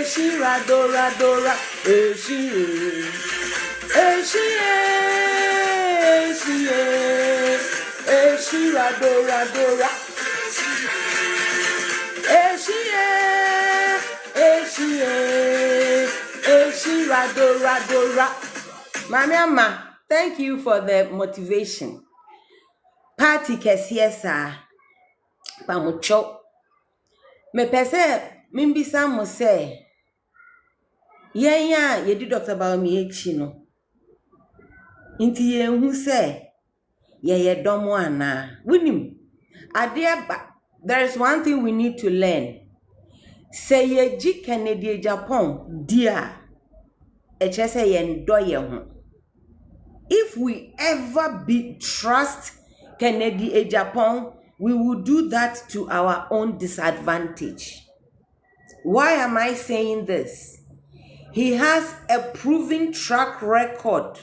Eshi radora dora. Eshi radora dora. Eshi radora dora. Mama, thank you for the motivation. Party kesiesa. Pamucho. Me pese mimbisa mo se. Yenya yedi Dr. Bawumia echi no. Inti yenhu se ye domo ana. Winim. There is one thing we need to learn. Say ye ji Kennedy Japan dia. Eche se ye ndo ye ho. If we ever trust Kennedy Japan, we will do that to our own disadvantage. Why am I saying this? He has a proven track record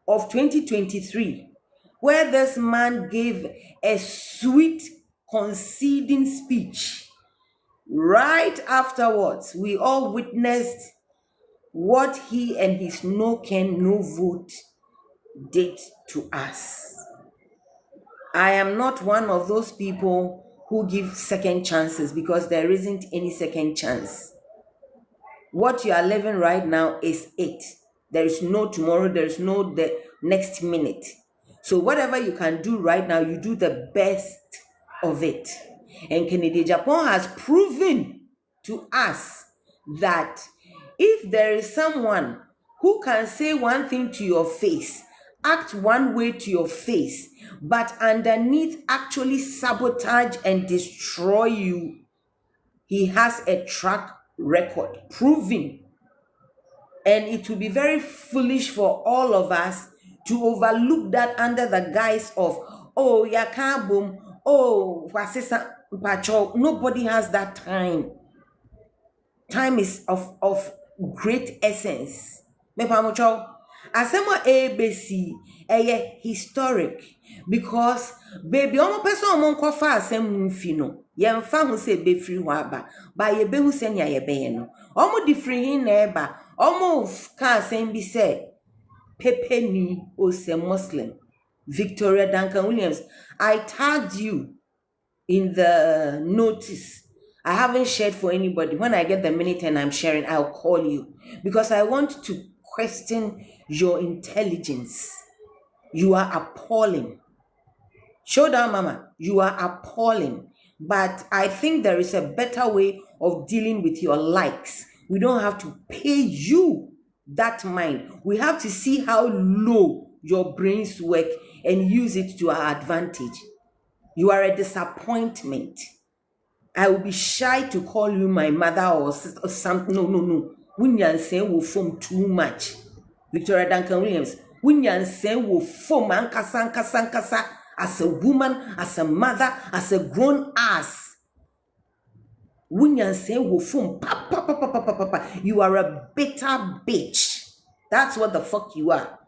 of 2023, where this man gave a sweet conceding speech. Right afterwards, we all witnessed what he and his no can, no vote did to us. I am not one of those people who give second chances because there isn't any second chance. What you are living right now is it. There is no tomorrow, there is no the next minute. So whatever you can do right now, you do the best of it. And Kennedy Japan has proven to us that if there is someone who can say one thing to your face, act one way to your face, but underneath actually sabotage and destroy you, he has a track record proving. And it will be very foolish for all of us to overlook that under the guise of, oh, yakabum, oh, wasisa pacho. Nobody has that time. Time is of great essence. Mepamucho, asemo ABC, historic. Because baby, omo person omo nkwafa asem mfi no ye mfa ho se be free ho aba ba ye be hu se nya ye be no omo di free hin na eba omo ka asem bi se pepeni o se Muslim Victoria Duncan Williams. I tagged you in the notice. I haven't shared for anybody. When I get the minute and I'm sharing, I'll call you because I want to question your intelligence. You are appalling. Show down, Mama. You are appalling. But I think there is a better way of dealing with your likes. We don't have to pay you that mind. We have to see how low your brains work and use it to our advantage. You are a disappointment. I will be shy to call you my mother or something. No. Wunyansen will form too much. Victoria Duncan Williams. Wunyansen will form ankasa. As a woman, as a mother, as a grown ass. Wunyansen will form. You are a bitter bitch. That's what the fuck you are.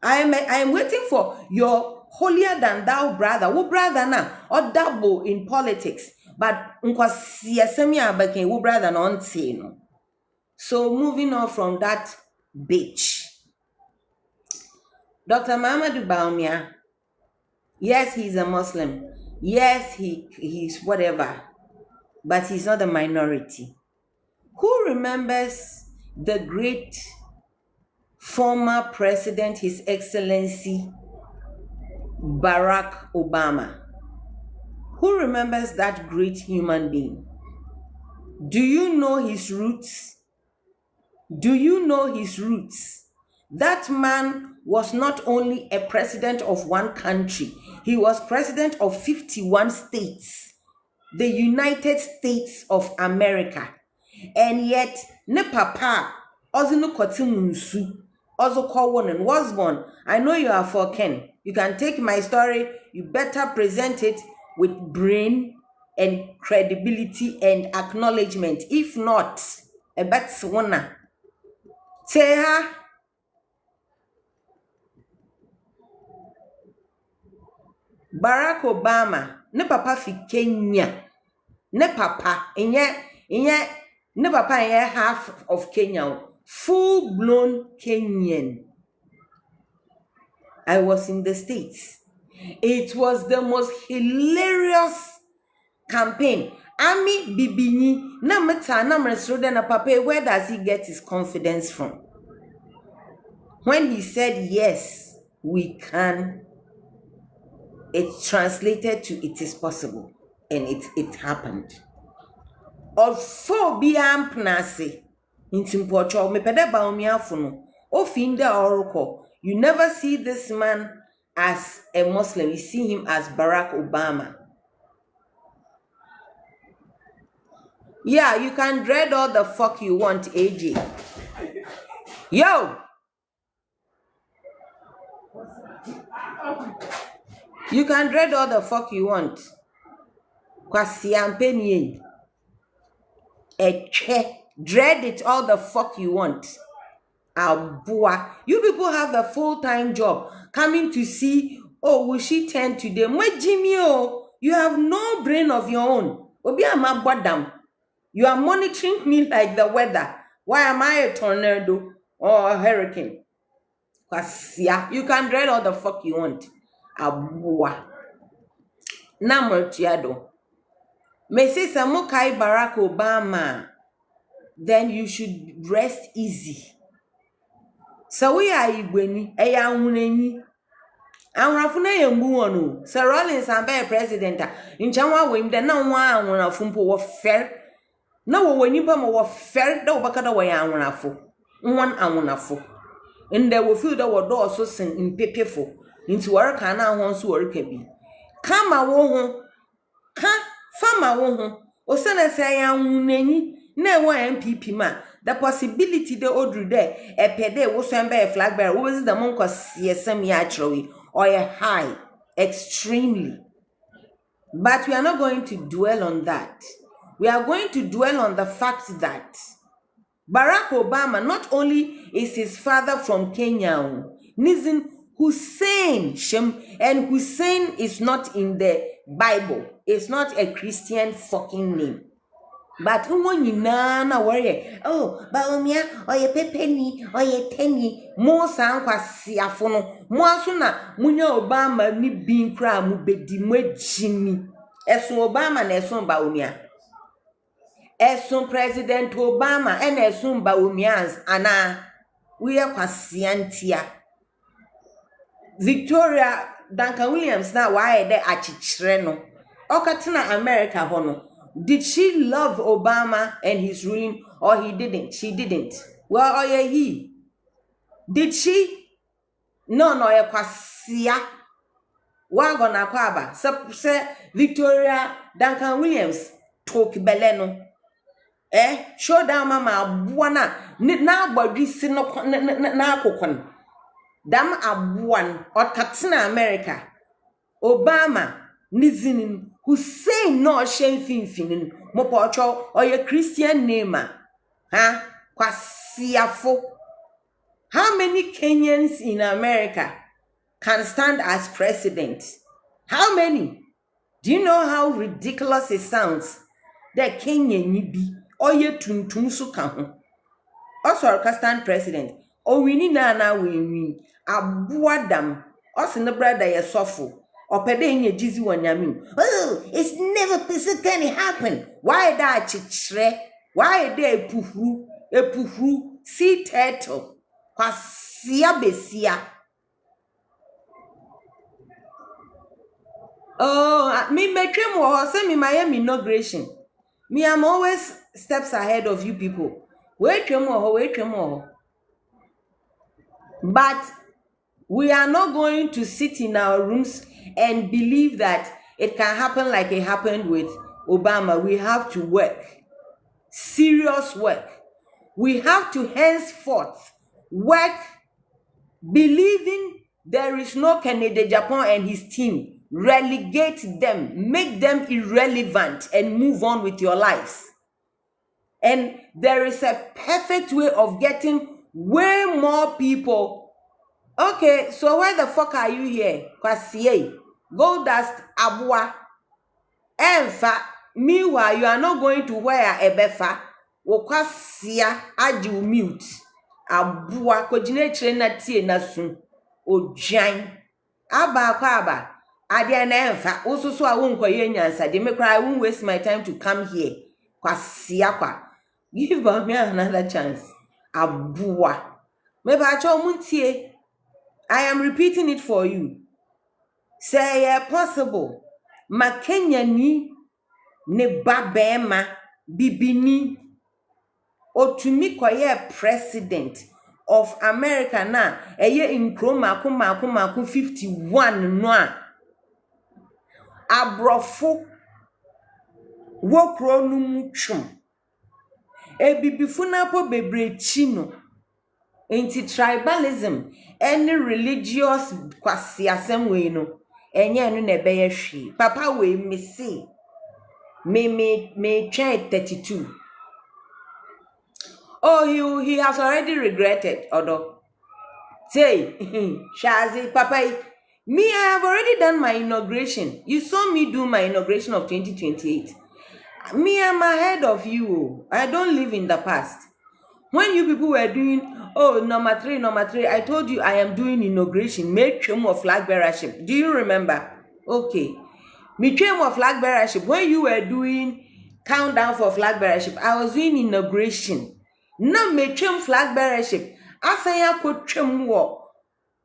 I am waiting for your holier than thou brother. Who brother now? Or double in politics. But who brother no. So moving on from that bitch. Dr. Bawumia. Yes, he's a Muslim. Yes, he's whatever. But he's not a minority. Who remembers the great former president, His Excellency Barack Obama? Who remembers that great human being? Do you know his roots? Do you know his roots? That man was not only a president of one country, he was president of 51 states, the United States of America. And yet, ne papa, ozino kotimunsu, ozo kawon was born. I know you are for Ken. You can take my story, you better present it with brain and credibility and acknowledgement. If not, a bet's one. Say her. Barack Obama, ne papa fi Kenya. Ne papa, inye Ne papa half of Kenya, full-blown Kenyan. I was in the States. It was the most hilarious campaign. Ami Bibini, na meta na mresrode na papa, where does he get his confidence from? When he said, yes, we can, it translated to it is possible. And it happened. Ofo biam pnase. Intimpocho, me pede Bawumia funo. Ofinda oroko. You never see this man as a Muslim. You see him as Barack Obama. Yeah, you can dread all the fuck you want, AJ. Yo! You can dread all the fuck you want. Kwasi ampenye. Dread it all the fuck you want. Abua. You people have a full-time job. Coming to see, oh, will she turn today? Mwe Jimmy, oh, you have no brain of your own. Obi amabwadam. You are monitoring me like the weather. Why am I a tornado or a hurricane? Kwasia. You can dread all the fuck you want. Abua. Namortiado. Me say Samukai Barack Obama, then you should rest easy. So we are igweni, eya unenyi. Anrafuna yembu wonu. Sir Rollins and be president. Inchanwa wim de na wa anrafumpo wo fer. Na wo wanipa mo wo fer da wo bakada wo ya anrafo. Nwan anwonafo. Nde wo feel da wo do so sen impepefo. Nti wor ka na ho so wor ka bi. Kama wo ho. Ka fama wo ho. Osana say ya unenyi na wo MPP ma. The possibility the odru there, a pede wo so a flag bearer, wo is the monk yesem actually, or a high, extremely. But we are not going to dwell on that. We are going to dwell on the fact that Barack Obama not only is his father from Kenya, Nizin Hussein Shem, and Hussein is not in the Bible. It's not a Christian fucking name. But na worry, oh, Bawumia, or ye pepeni, or ye tenny, more sound quasiafono, more sooner, Munya Obama ni being cram mu bedi mwe Jimmy. Esun Obama and Esun Bawumia. Esun President Obama and Esun Bawumians, Anna, we are quasiantia. Victoria Duncan Williams now why they achichireno. Okatina America hono. Did she love Obama and his ruling or he didn't? She didn't. Well, or he. Did she? No, ya kwasia. Wagona kwaba. Say Victoria Duncan Williams talk beleno. Show down mama abuana. Na body sino na kokon. Dam abuan or Katsina America. Obama nizinin. Hussein no shame fin mopocho or your Christian name. Kwasiafo. How many Kenyans in America can stand as president? How many? Do you know how ridiculous it sounds? That Kenyan be or ye tuntum sukahu. Also can stand president. O we na we abuadam. Us in the brother ye suffer. Or pedeng jizi wanyami. Oh, it's never can happen. Why that chichre? Why they puhu sea turtle? Kwasia besia. Oh, me metrem or send me Miami inauguration. Me, I'm always steps ahead of you people. Wait more. But we are not going to sit in our rooms and believe that it can happen like it happened with Obama. We have to work. Serious work. We have to henceforth work believing there is no Kennedy Japan and his team. Relegate them, make them irrelevant and move on with your lives. And there is a perfect way of getting way more people. Okay, so why the fuck are you here? Kwasiye. Gold dust abua. Enfa. Meanwhile, you are not going to wear a befa. Wokwasia age wo mute. Aboa kogina kire na tie na su. Odwan. Aba. Ade na emfa. Wososo a wonkoye nyansa. De me cry I won't waste my time to come here. Kwasia kwa. Give Bawumia another chance. Aboa. Me ba cho muntie. I am repeating it for you. Say possible. Makenya ni ne babema bibini otumi koye president of America na eye inkro mako 51 no a abrofo wokro no mu twum ebibifu na po bebrechi no enti tribalism any religious kwasiasem we no enye no na beye hwe papa we me see me 32. Oh, he has already regretted, Odo. Say, Shazi, Papa, me, I have already done my inauguration. You saw me do my inauguration of 2028. Me, I'm ahead of you. I don't live in the past. When you people were doing, number three, I told you I am doing inauguration, make term of flag bearership. Do you remember? Okay. Me term of flag bearership. When you were doing countdown for flag bearership, I was doing inauguration. Na me twem flag bearership asan yakotwem wo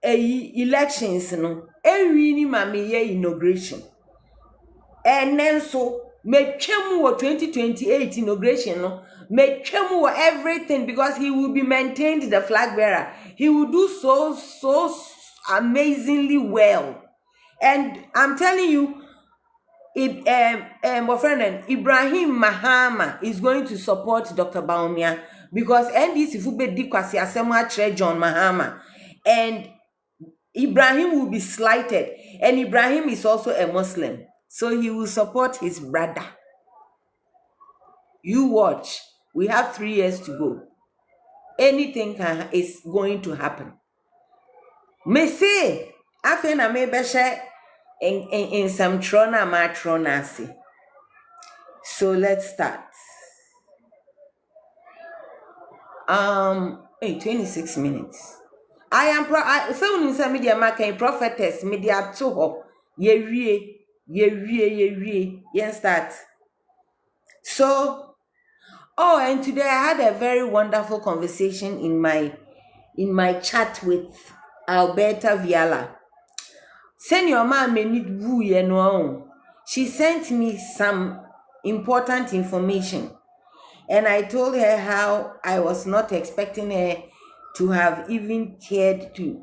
elections no ewi ni ma me ye inauguration enenso me twem wo 2028 inauguration no me twem wo everything because he will be maintained the flag bearer. He will do so amazingly well, and I'm telling you, my friend Ibrahim Mahama is going to support Dr. Bawumia because NDC Fube di kwasi asema tre John Mahama, and Ibrahim will be slighted, and Ibrahim is also a Muslim, so he will support his brother. You watch. We have 3 years to go. Anything is going to happen. Me say afen na me be share in some trona matronasi. So let's start. 26 minutes. I am so in some media market prophetess media to ho ye start. So and today I had a very wonderful conversation in my chat with Alberta Viala. Send your mom need woo ye no. She sent me some important information, and I told her how I was not expecting her to have even cared to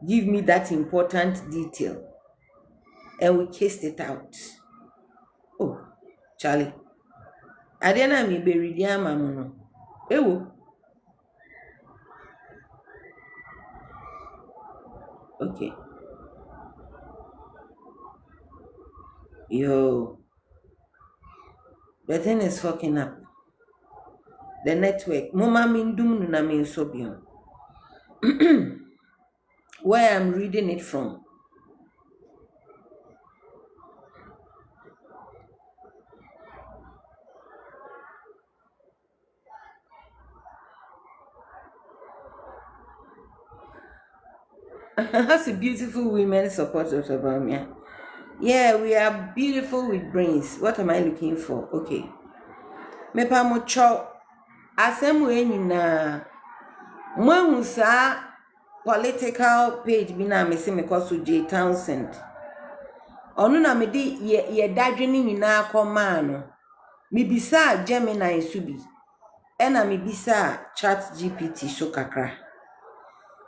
give me that important detail. And we kissed it out. Oh, Charlie. I didn't me be ready, mamuno. Ewo. Okay. Yo. The thing is fucking up. The network. Mama mindum na min sobion. Where I'm reading it from. That's a beautiful women support Dr. Bawumia. Yeah, we are beautiful with brains. What am I looking for? Okay. Mepa mo cho asem we nyina mo sa political page bi na me se me koso J Townsend. Onu na me di ye dadwe ni nyina akoma no. Me bisa Gemini subi. Ena me bisa Chat GPT so kakra.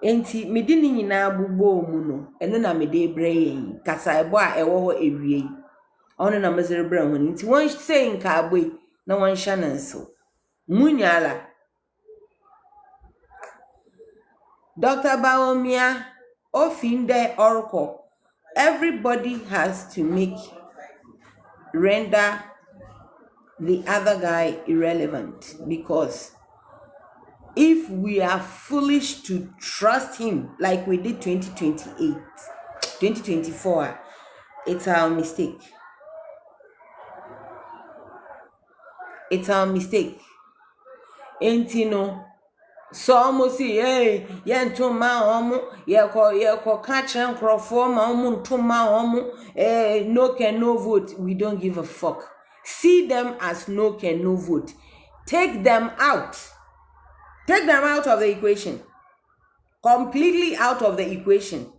Enti me di ni nyina bugbo mu no. Eno na me de bre yen. Kasa ebo a ewo ho ewie. Onu na me zere bre ho. Enti won say nka aboy na won hya nanso. Munyala. Dr. Bawumia ofinde oracle. Everybody has to render the other guy irrelevant, because if we are foolish to trust him like we did 2024, it's our mistake. It's our mistake. Entino. So almost see, hey, yen to ma yeko catch and crofo ma to ma no can no vote. We don't give a fuck. See them as no can no vote. Take them out. Take them out of the equation. Completely out of the equation.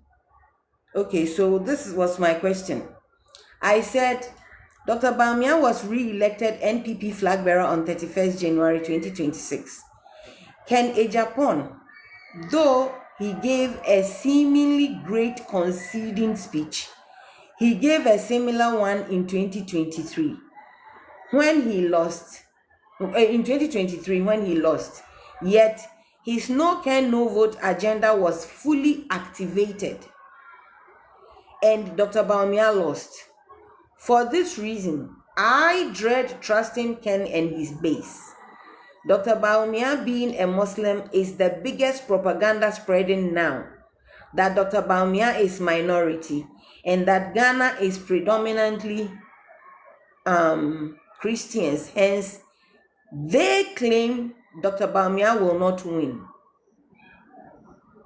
Okay, so this was my question. I said, Dr. Bawumia was re-elected NPP flag bearer on 31st January 2026. Ken Ejapon, though he gave a seemingly great conceding speech, he gave a similar one in 2023 when he lost. Yet his no can no vote agenda was fully activated and Dr. Bawumia lost. For this reason, I dread trusting Ken and his base. Dr. Bawumia being a Muslim is the biggest propaganda spreading now that Dr. Bawumia is minority and that Ghana is predominantly Christians. Hence, they claim Dr. Bawumia will not win.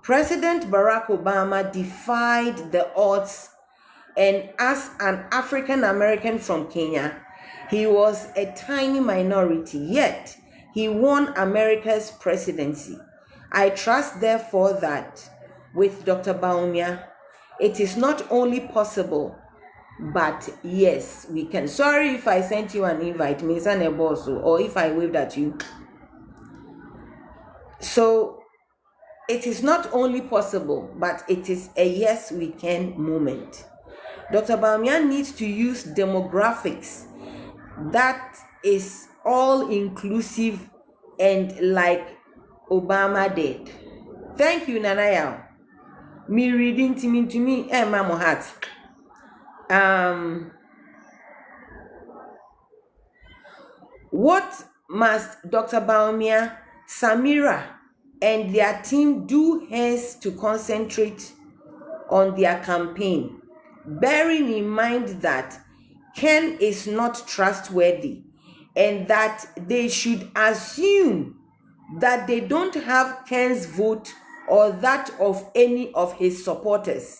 President Barack Obama defied the odds, and as an African American from Kenya, he was a tiny minority, yet he won America's presidency. I trust, therefore, that with Dr. Bawumia, it is not only possible, but yes, we can. Sorry if I sent you an invite, Mr. Neboso, or if I waved at you. So, it is not only possible, but it is a yes, we can moment. Dr. Bawumia needs to use demographics that is all inclusive and like Obama did. Thank you, Nanaya. Me reading to me, Mamo Hat. What must Dr. Bawumia, Samira, and their team do hence to concentrate on their campaign, bearing in mind that Ken is not trustworthy and that they should assume that they don't have Ken's vote or that of any of his supporters.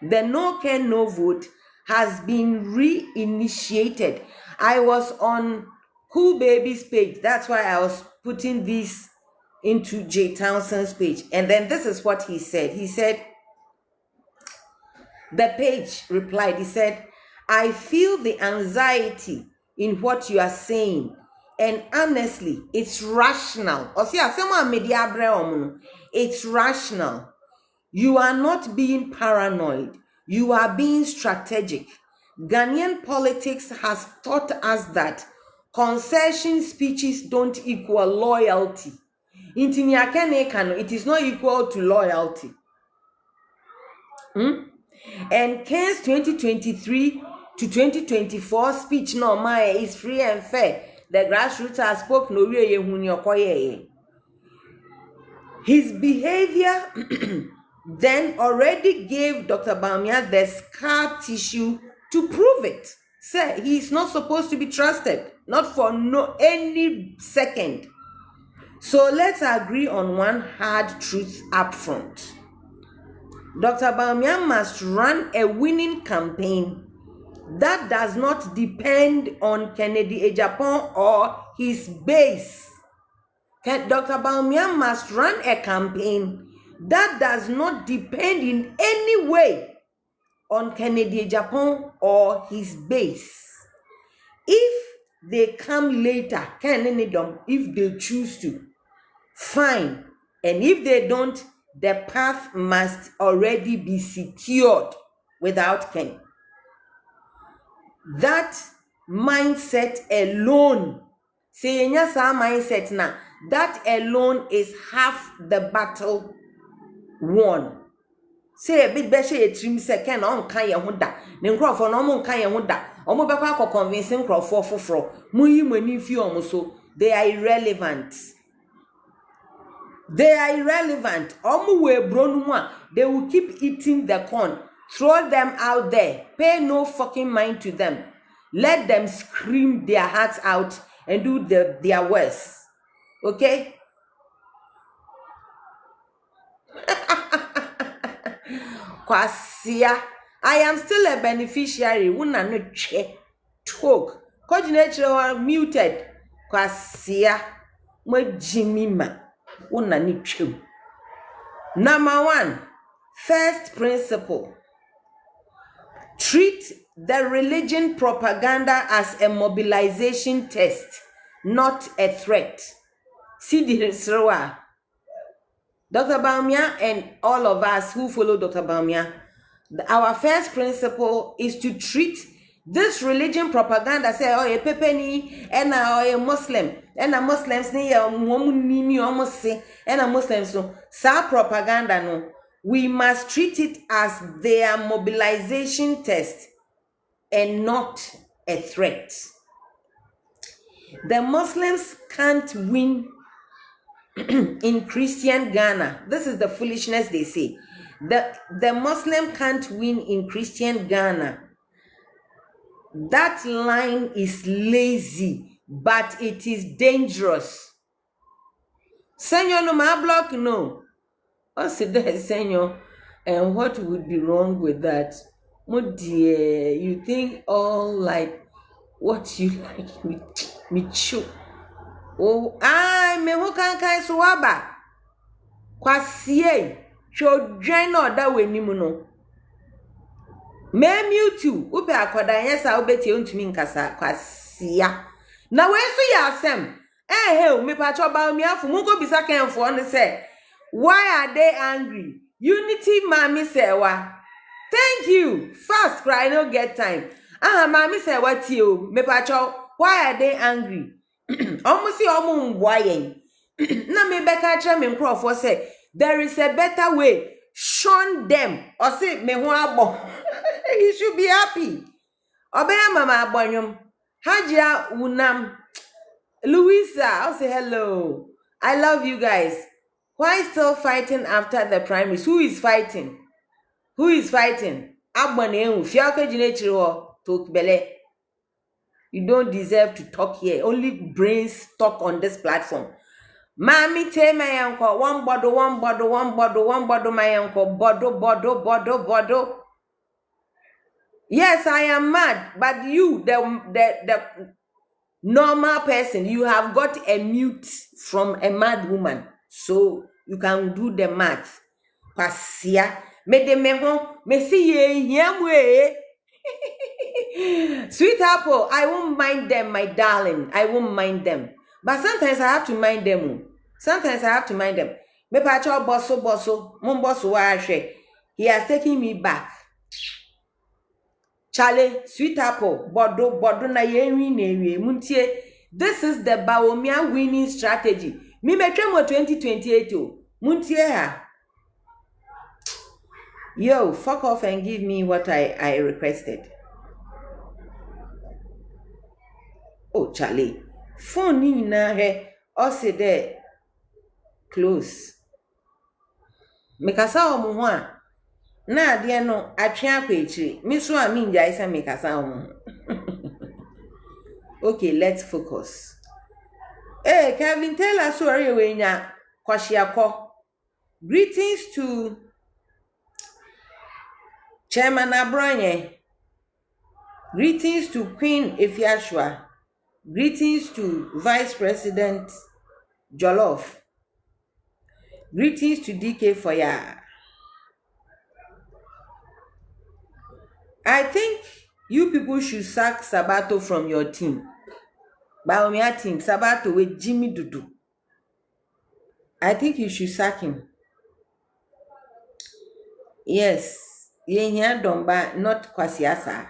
The no Ken no vote has been reinitiated. I was on Cool Baby's page. That's why I was putting this into Jay Townsend's page. And then this is what he said. He said, the page replied, he said, I feel the anxiety in what you are saying. And honestly, it's rational. It's rational. You are not being paranoid. You are being strategic. Ghanaian politics has taught us that concession speeches don't equal loyalty. It is not equal to loyalty. And Ken's 2023 to 2024 speech no my is free and fair. The grassroots has spoke no way. His behavior then already gave Dr. Bawumia the scar tissue to prove it. Say he is not supposed to be trusted, not for any second. So let's agree on one hard truth up front. Dr. Bawumia must run a winning campaign that does not depend on Kennedy Ejapon or his base. Dr. Bawumia must run a campaign that does not depend in any way on Kennedy Ejapon or his base. If they come later, if they choose to, fine. And if they don't, the path must already be secured without Ken. That mindset alone, say mindset now, that alone is half the battle won. Say a bit better a trim second on Kaya Huda, then crawl for no more Kaya Huda, or Mobaka convincing crop for Muyi Munifio so they are irrelevant. They are irrelevant. They will keep eating the corn. Throw them out there. Pay no fucking mind to them. let them scream their hearts out and do their worst. Okay? Kwasia, I am still a beneficiary. Wuna no che talk. Coordinator muted. Kwasia, mo jimima. Wuna ni chem. Number 1, first principle. Treat the religion propaganda as a mobilization test, not a threat. See the Sroa. Dr. Bawumia and all of us who follow Dr. Bawumia, our first principle is to treat this religion propaganda. Say, oh, a pepeni, and a Muslim, and a Muslims near woman almost say, and a Muslim so sa propaganda no. We must treat it as their mobilization test and not a threat. The Muslims can't win in Christian Ghana. This is the foolishness they say. The Muslim can't win in Christian Ghana. That line is lazy, but it is dangerous. Senor no ma block no. I said that, Senor, and what would be wrong with that? Oh dear, you think all like what you like me chew. Oh, me who can swaba. Kwasie, children no that way nimu no. Me mute, upe akwada yesa ubeti untumi nkasa kwasia. Na we so ya asem. Hey, me pacho Bawumia fu mungo bisa kenfo ne say, why are they angry? Unity mami sewa. Thank you. Fast cry no get time. Mami sewa ti o. Me pacho, why are they angry? Almost see omu mbwayen. Na me beka tra me nkrofo say there is a better way. Shun them. Or say me ho abo. You should be happy. Obeya mama abonyum. Hajia unam. Louisa, I'll say hello. I love you guys. Why still fighting after the primaries? Who is fighting? Who is fighting? Abone fiaka jinechiro talk bele. You don't deserve to talk here. Only brains talk on this platform. Mami te my uncle, one bottle, my uncle, bodo. Yes, I am mad, but you, the normal person, you have got a mute from a mad woman, so you can do the math. Pasia, me de meho, me see ye yamwe. Sweet apple, I won't mind them, my darling. I won't mind them. But sometimes I have to mind them. Me pacho bosso, mon bosso wa. He has taken me back. Charlie, sweet apple, bodo na yewi newe muntie. This is the Bawumia winning strategy. Me metremo 2028 o. Muntie ha. Yo, fuck off and give me what I requested. Oh, Charlie. Phone ni na he. Ose there. Close. Mekasa omu hwa. Na dia no atwe akwaechiri. Me so a me njai se mekasa omu. Okay, let's focus. Hey, Kevin, tell us where you wenya kwashiako. Greetings to Chairman Abronye. Greetings to Queen Ifiashwa. Greetings to Vice President Jollof. Greetings to DK Foya. I think you people should sack Sabato from your team. Bawumia team, Sabato with Jimmy Dudu. I think you should sack him. Yes, Yenya Domba, not Kwasiasa.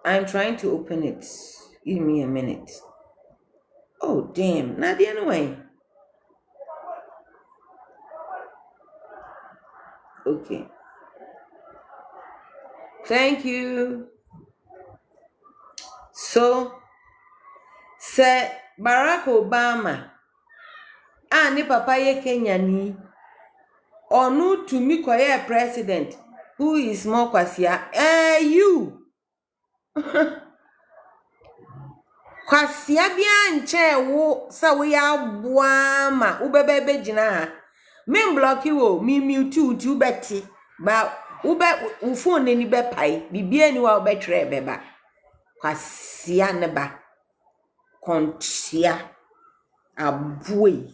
I'm trying to open it. Give me a minute. Oh, damn. Not the anyway. Okay. Thank you. So, Sir Barack Obama. Ni papa ye Kenya ni. Onu to me koye president. Who is more kwasia? You. Kwasia bia nche wo sa we ya boa ma ubebebe gina ha. Me block you me mute you beti. Ba ube u phone ni be pai. Bibia ni wa obetre beba. Kwasia ne ba. Kontia abui.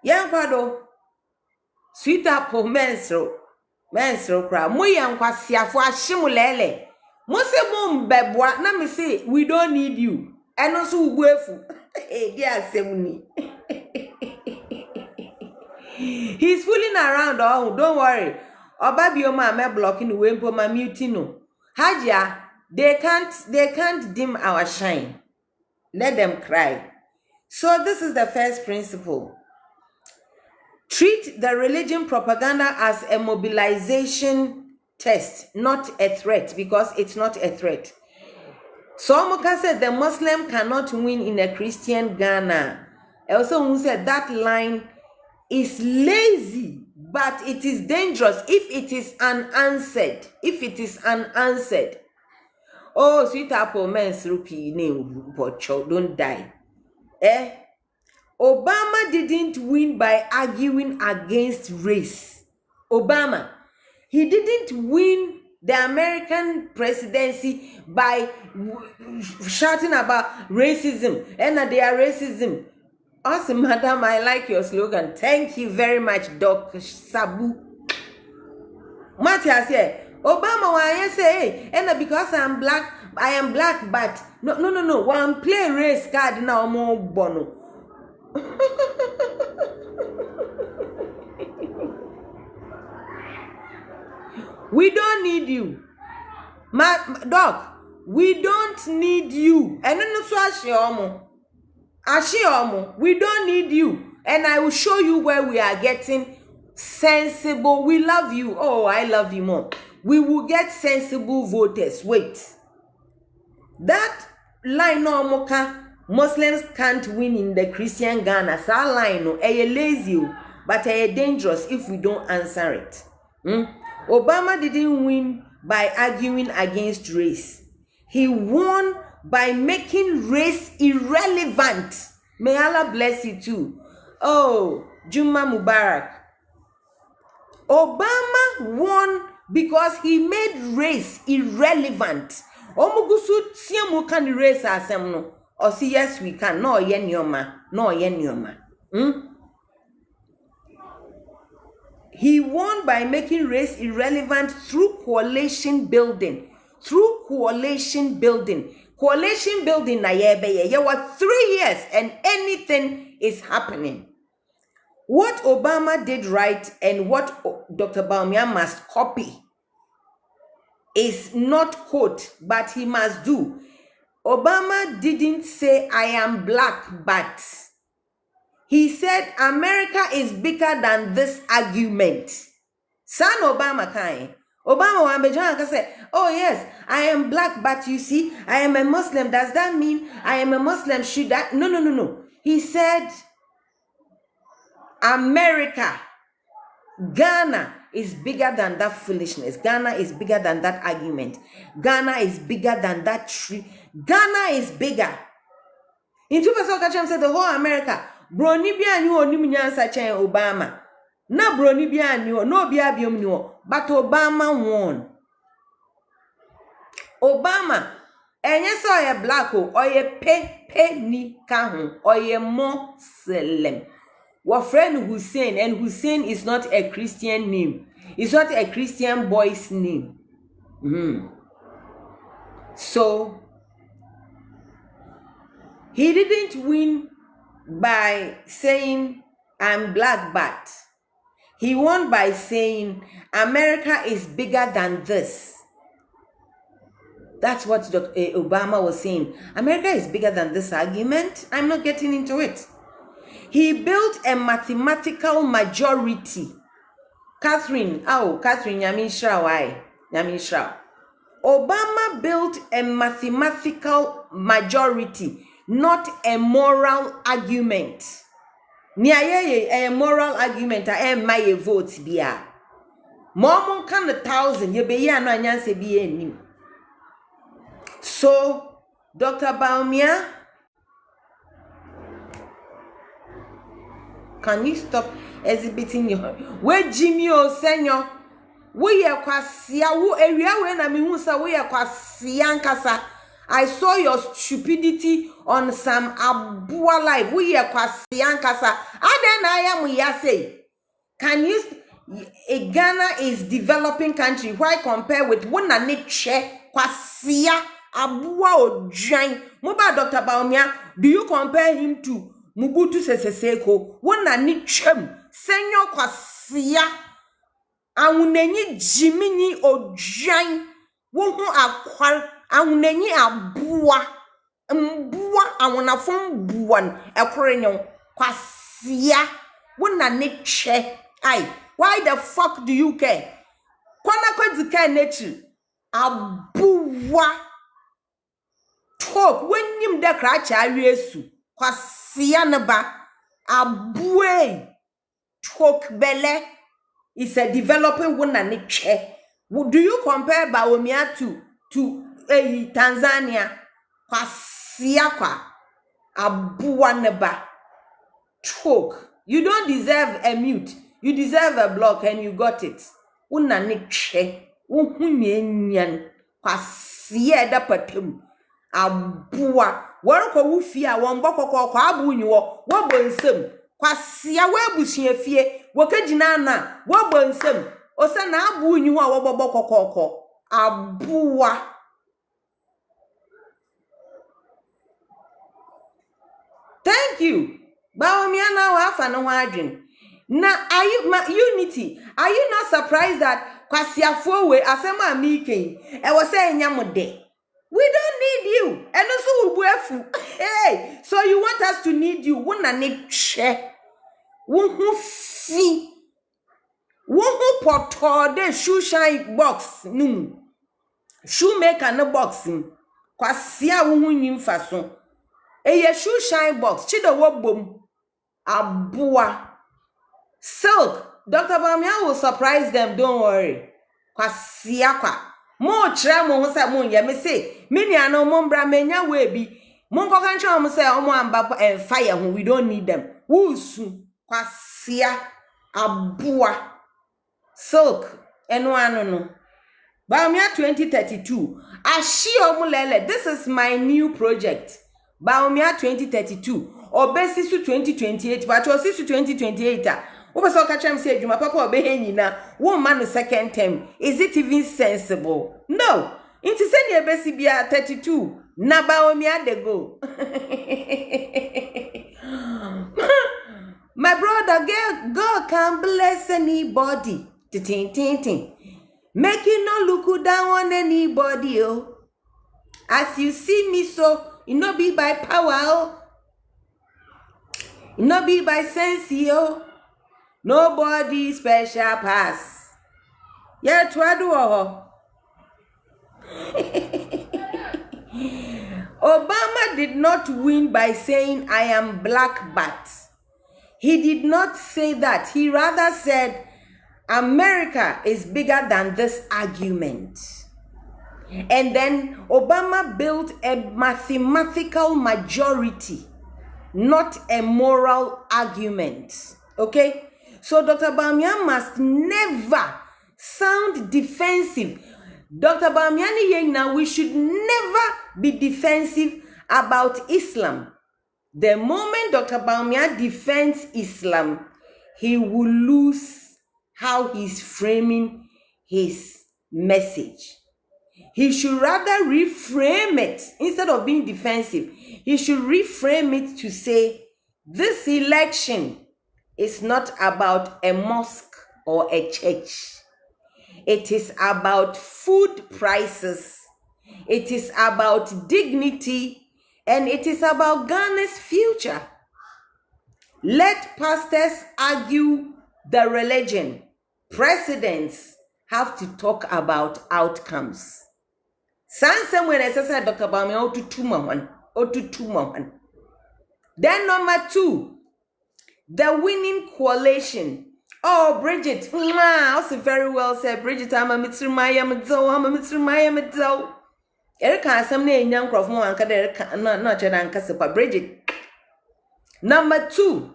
Yankwado. Sweet apple menstro kra. Mo yankwasia fo ahimulele. Mo se mo mbeboa na me say we don't need you. Eno so uguefu. Eh dia asemni. He's fooling around. Oh, don't worry. Obabioma me blocking the way ma muting no. Hajia, they can't dim our shine. Let them cry. So this is the first principle. Treat the religion propaganda as a mobilization test, not a threat, because it's not a threat. So Moka said the Muslim cannot win in a Christian Ghana. Also who said that line is lazy, but it is dangerous if it is unanswered. If it is unanswered. Oh, sweet apple men's rupee name, Pocho, don't die. Obama didn't win by arguing against race. Obama, he didn't win the American presidency by shouting about racism and they are racism. Awesome, madam, I like your slogan. Thank you very much, Doc Sabu. Matthias here. Obama, why you say, and because I am black, but no. One play race card now more bono. We don't need you. Doc, we don't need you. And then so Ashiomo, we don't need you. And I will show you where we are getting sensible. We love you. Oh, I love you more. We will get sensible voters. Wait. That line no moka. Muslims can't win in the Christian Ghana. That line no, lazy, but dangerous if we don't answer it. Obama didn't win by arguing against race. He won by making race irrelevant. May Allah bless you too. Oh, Juma Mubarak. Obama won because he made race irrelevant. Omugusu tiamu kan race asem no. Or see, yes, we can. No, yenyoma. No, yenyoma. He won by making race irrelevant through coalition building. Coalition building, na yebe. You were 3 years and anything is happening. What Obama did right and what Dr. Bawumia must copy is not quote, but he must do. Obama didn't say I am black, but he said America is bigger than this argument. San Obama kind. Obama wambejoa say, oh yes, I am black, but you see, I am a Muslim. Does that mean I am a Muslim? Should that? No. He said, America, Ghana is bigger than that foolishness. Ghana is bigger than that argument. Ghana is bigger than that tree. Ghana is bigger. In 2000, said the whole America. Brony bia ni oni munyansa chen Obama. Na brony bia ni no bia biom ni but Obama won. Obama enye so ye black o ye pe ni ka ho o ye Muslim. Wa friend Hussein, and Hussein is not a Christian name. It's not a Christian boy's name. So he didn't win by saying I'm black, but he won by saying America is bigger than this. That's what Dr. Obama was saying. America is bigger than this argument. I'm not getting into it. He built a mathematical majority. Catherine, Yamishra, why? Yamishra. Obama built a mathematical majority, not a moral argument. Ni aye a moral argument a my vote bia. Momon kan 1,000 ye be ya no anyanse bi enim. So Dr. Bawumia, can you stop exhibiting your we Jimmy o senyo we ye kwasia wo ewia we na me hu sa we ye kwasia nkasa. I saw your stupidity on some Abua live. We are kwasian kasa. Aden I am ya say. Can you Ghana is developing country. Why compare with one na nature kwasia Abua Ojan? Moba Dr. Bawumia, do you compare him to Mubutu Seseko? One na nature senyo kwasia awunenyi Jimini Ojan. Wo hu akwar awunenyi abua mbua awunafon buan ekrenyo kwasia wona ne che ai why the fuck do you care kwana kwedika nature abua talk wenim de kracha awiesu kwasia ne ba abue talk bele is a developing wona ne che. Do you compare Bawumia to Tanzania? Kwasia kwa abua neba talk. You don't deserve a mute. You deserve a block and you got it. Una niche. Uhunyenyan. Kwasia da patem. Abua. Warko wufia wamboko kwa abu nyo. Wabo nsem. Kwasia webushie fie. Wakejina na. Wabo nsem. Osa na abu nyu a wobobo kokoko abua. Thank you. Bawumia na wa afa no adwen. Na unity. Are you not surprised that kwasiafo we asema miken e wo say nyamode? We don't need you. And also ubuefu. Hey, so you want us to need you? Wona ne che. Wo hu fi. Who pot the shoe shine box no shoemaker no box kwasia wo hu nyim faso eye shoe shine box chido wo bom abua silk. Dr. Bawumia will surprise them, don't worry. Kwasia kwa mo kire mo ho se mo ye me say mini ano mo mbra menya we bi mo nko kan kire mo say omo amba fire ho, we don't need them. Wusu kwasia abua silk eno no Bawumia 2032 ashio mulele. This is my new project. Bawumia 2032 obesi su 2028 but osi su 2028 wo so ka chem say adwuma papa obehe nyina wo ma no second term. Is it even sensible? No. Inti se ne obesi bia 32 na Bawumia de go. My brother, God can bless anybody. Make you no look down on anybody, oh. As you see me so, it no be by power, oh. It no be by sense, oh. Nobody special pass. Yeah, twado. Obama did not win by saying I am black, but he did not say that. He rather said America is bigger than this argument. And then Obama built a mathematical majority, not a moral argument. Okay? So Dr. Bawumia must never sound defensive. Dr. Bawumia, we should never be defensive about Islam. The moment Dr. Bawumia defends Islam, he will lose how he's framing his message. He should rather reframe it instead of being defensive. He should reframe it to say, this election is not about a mosque or a church. It is about food prices. It is about dignity. And it is about Ghana's future. Let pastors argue the religion. Presidents have to talk about outcomes. Sansa when I said Dr. Bawumia to 2 months. Then number 2, The winning coalition. Oh, Bridget. Also very well said. Bridget, I'm a Mitsumaya Midzo, I'm a Mitsumaya Midzo. Erika, some name young crop more and Kader, not Jadan Bridget. Number 2,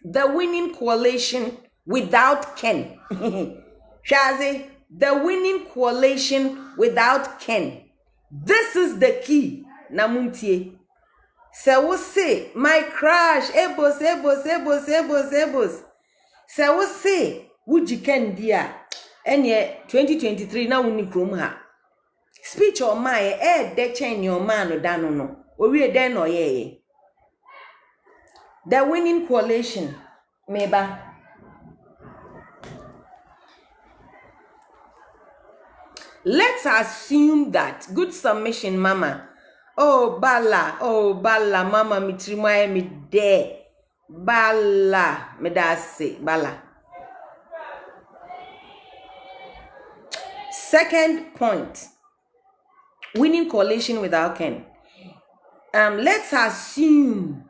the winning coalition without Ken. Shazi, the winning coalition without Ken. This is the key. Namuntie. So we say, my crush, ebos. So we say, would you can dear? And yet, 2023 now we need ha. Speech or my de chain your man or dano. Or we are then or ye. The winning coalition, Meba. Let's assume that. Good submission, Mama. Oh, Bala, Mama, mitrimaya mi de. Bala, me da say, Bala. Second point. Winning coalition without Ken. Let's assume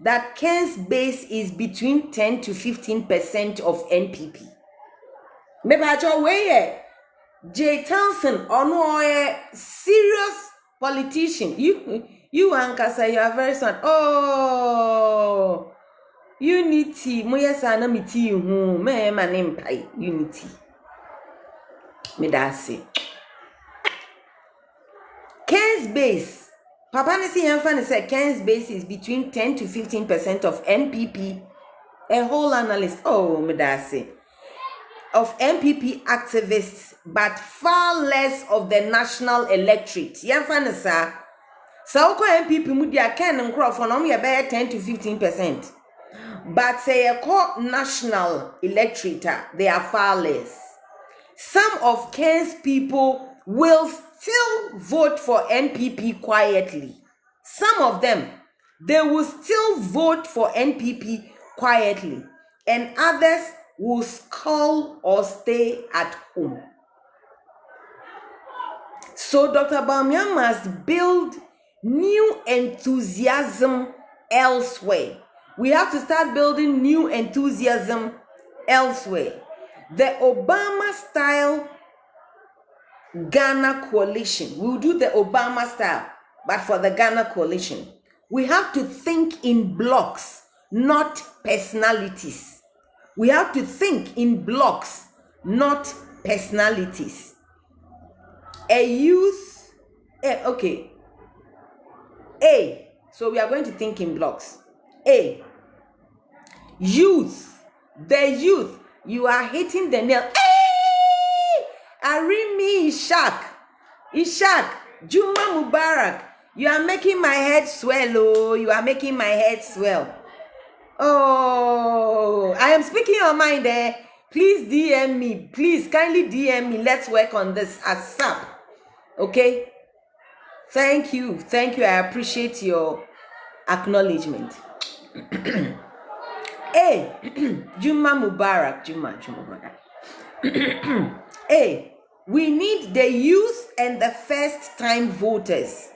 that Ken's base is between 10 to 15% of NPP. Maybe I just way Jay Townsend or no serious politician. You Ankasa, you are very smart. Oh, unity. Moya sana miti hu me manem pai unity. Me da say. Ken's base. Papa Nisi Yanfan said Ken's base is between 10 to 15% of NPP. A whole analyst. Oh, me da say. Of NPP activists, but far less of the national electorate. Yanfan sa. So NPP mudia Ken and crop for no 10 to 15%. But say a core national electorate, they are far less. Some of Ken's people will still vote for NPP quietly. Some of them, they will still vote for NPP quietly. And others will scull or stay at home. So Dr. Bawumia must build new enthusiasm elsewhere. We have to start building new enthusiasm elsewhere. The Obama-style Ghana coalition. We'll do the Obama style, but for the Ghana coalition. We have to think in blocks, not personalities. We have to think in blocks, not personalities. A youth, okay. A, so we are going to think in blocks. A, youth, the youth, you are hitting the nail. Arimi Ishak, Juma Mubarak, you are making my head swell. Oh, you are making my head swell. Oh, I am speaking your mind there. Please DM me. Please kindly DM me. Let's work on this ASAP. Okay? Thank you. I appreciate your acknowledgement. Hey, Juma Mubarak. Hey, we need the youth and the first-time voters.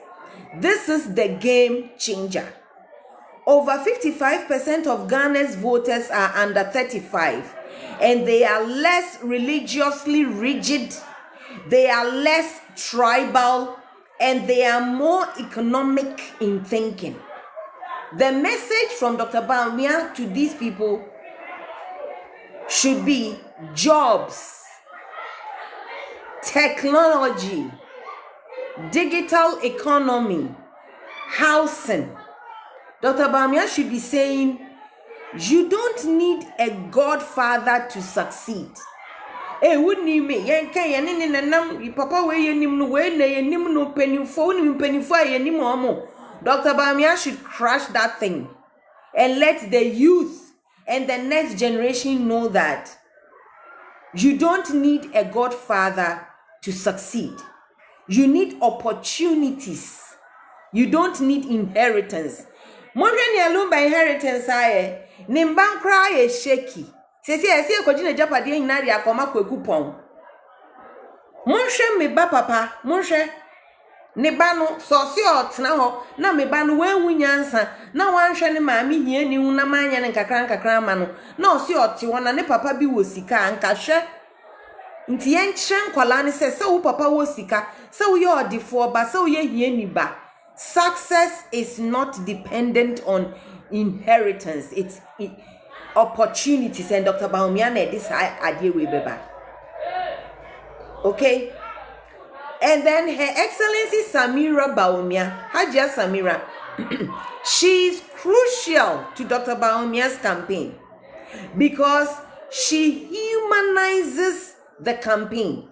This is the game changer. Over 55% of Ghana's voters are under 35, and they are less religiously rigid, they are less tribal, and they are more economic in thinking. The message from Dr. Bawumia to these people should be jobs, technology, digital economy, housing. Dr. Bawumia should be saying, you don't need a godfather to succeed. Eh, wouldn't you me? Papa, where you no penny for Dr. Bawumia should crush that thing and let the youth and the next generation know that you don't need a godfather to succeed. You need opportunities. You don't need inheritance. Monhwe alone by inheritance aye. Nimban kra ye shaky. Sesi ekojina japade nyina de akoma kwaku pon. Monhwe me ba papa, monhwe. ne ba no so se otena ho na me ba no wanwu nyansa na wanhwe ne maame hia ni hu na manya ne nkakra ma no na o se ote wona ne papa bi wo sika anka hwe nti yen kyerɛ nkwala ne se wo papa wo sika se wo ye odifo ba se wo ye hia ni ba. Success is not dependent on inheritance, it's opportunities, and Dr. Bawumia na this idea we beba. Okay, and then Her Excellency Samira Bawumia, Hajia Samira, she is crucial to Dr. Bawumia's campaign because she humanizes the campaign.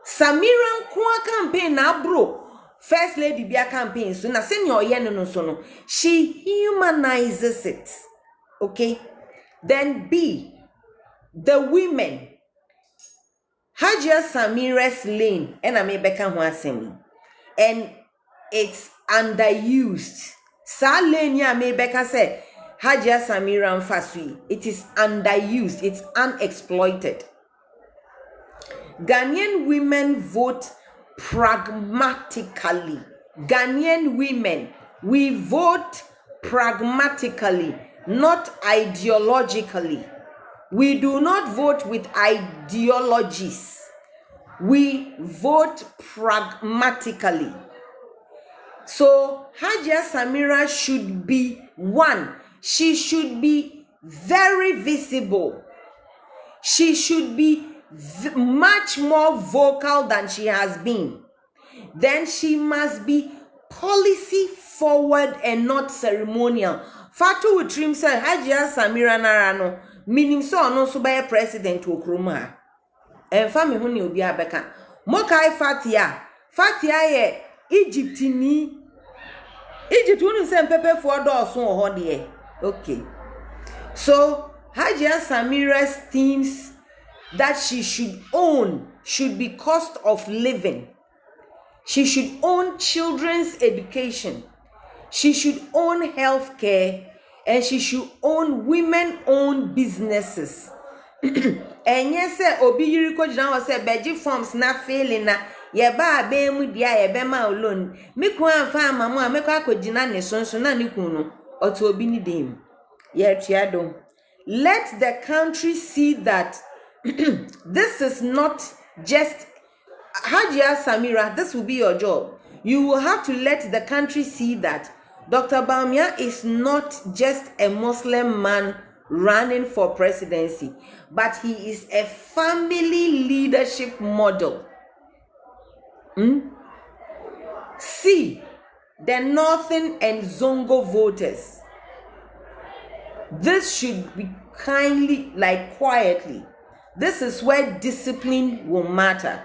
Samira Nkwa campaign na bro First Lady Bia campaign so na senior ye no so no, she humanizes it. Okay, then B, the women. Hajia Samira's lane and I may beka ho asemi, and it's underused. Sa lane ya may beka say Hajia Samira mfasui, it is underused, it's unexploited. Ghanaian women vote pragmatically. Ghanaian women, we vote pragmatically, not ideologically. We do not vote with ideologies. We vote pragmatically. So Hajia Samira should be one. She should be very visible. She should be much more vocal than she has been. Then she must be policy forward and not ceremonial. Fatu with trim say Hajia Samira Narano, meaning so no so by president to Okroma. And family huni obi abeka. Mokai Fatia ye Egypt ni. Egypt wonu say pepe for do so ho de. Okay. So Hajia Samira's themes that she should own should be cost of living. She should own children's education. She should own healthcare, and she should own women-owned businesses. And yes, obi yiri ko jina wa say beji forms na failing na ye ba be mu dia ye be ma alone. Me ko anfa amamu a me ko akojina ne sonso na ne kun no oto obi ni dem. Ye triado. Let the country see that this is not just Hajia Samira, this will be your job. You will have to let the country see that Dr. Bawumia is not just a Muslim man running for presidency, but he is a family leadership model. See, the Northern and Zongo voters. This should be kindly, like quietly. This is where discipline will matter.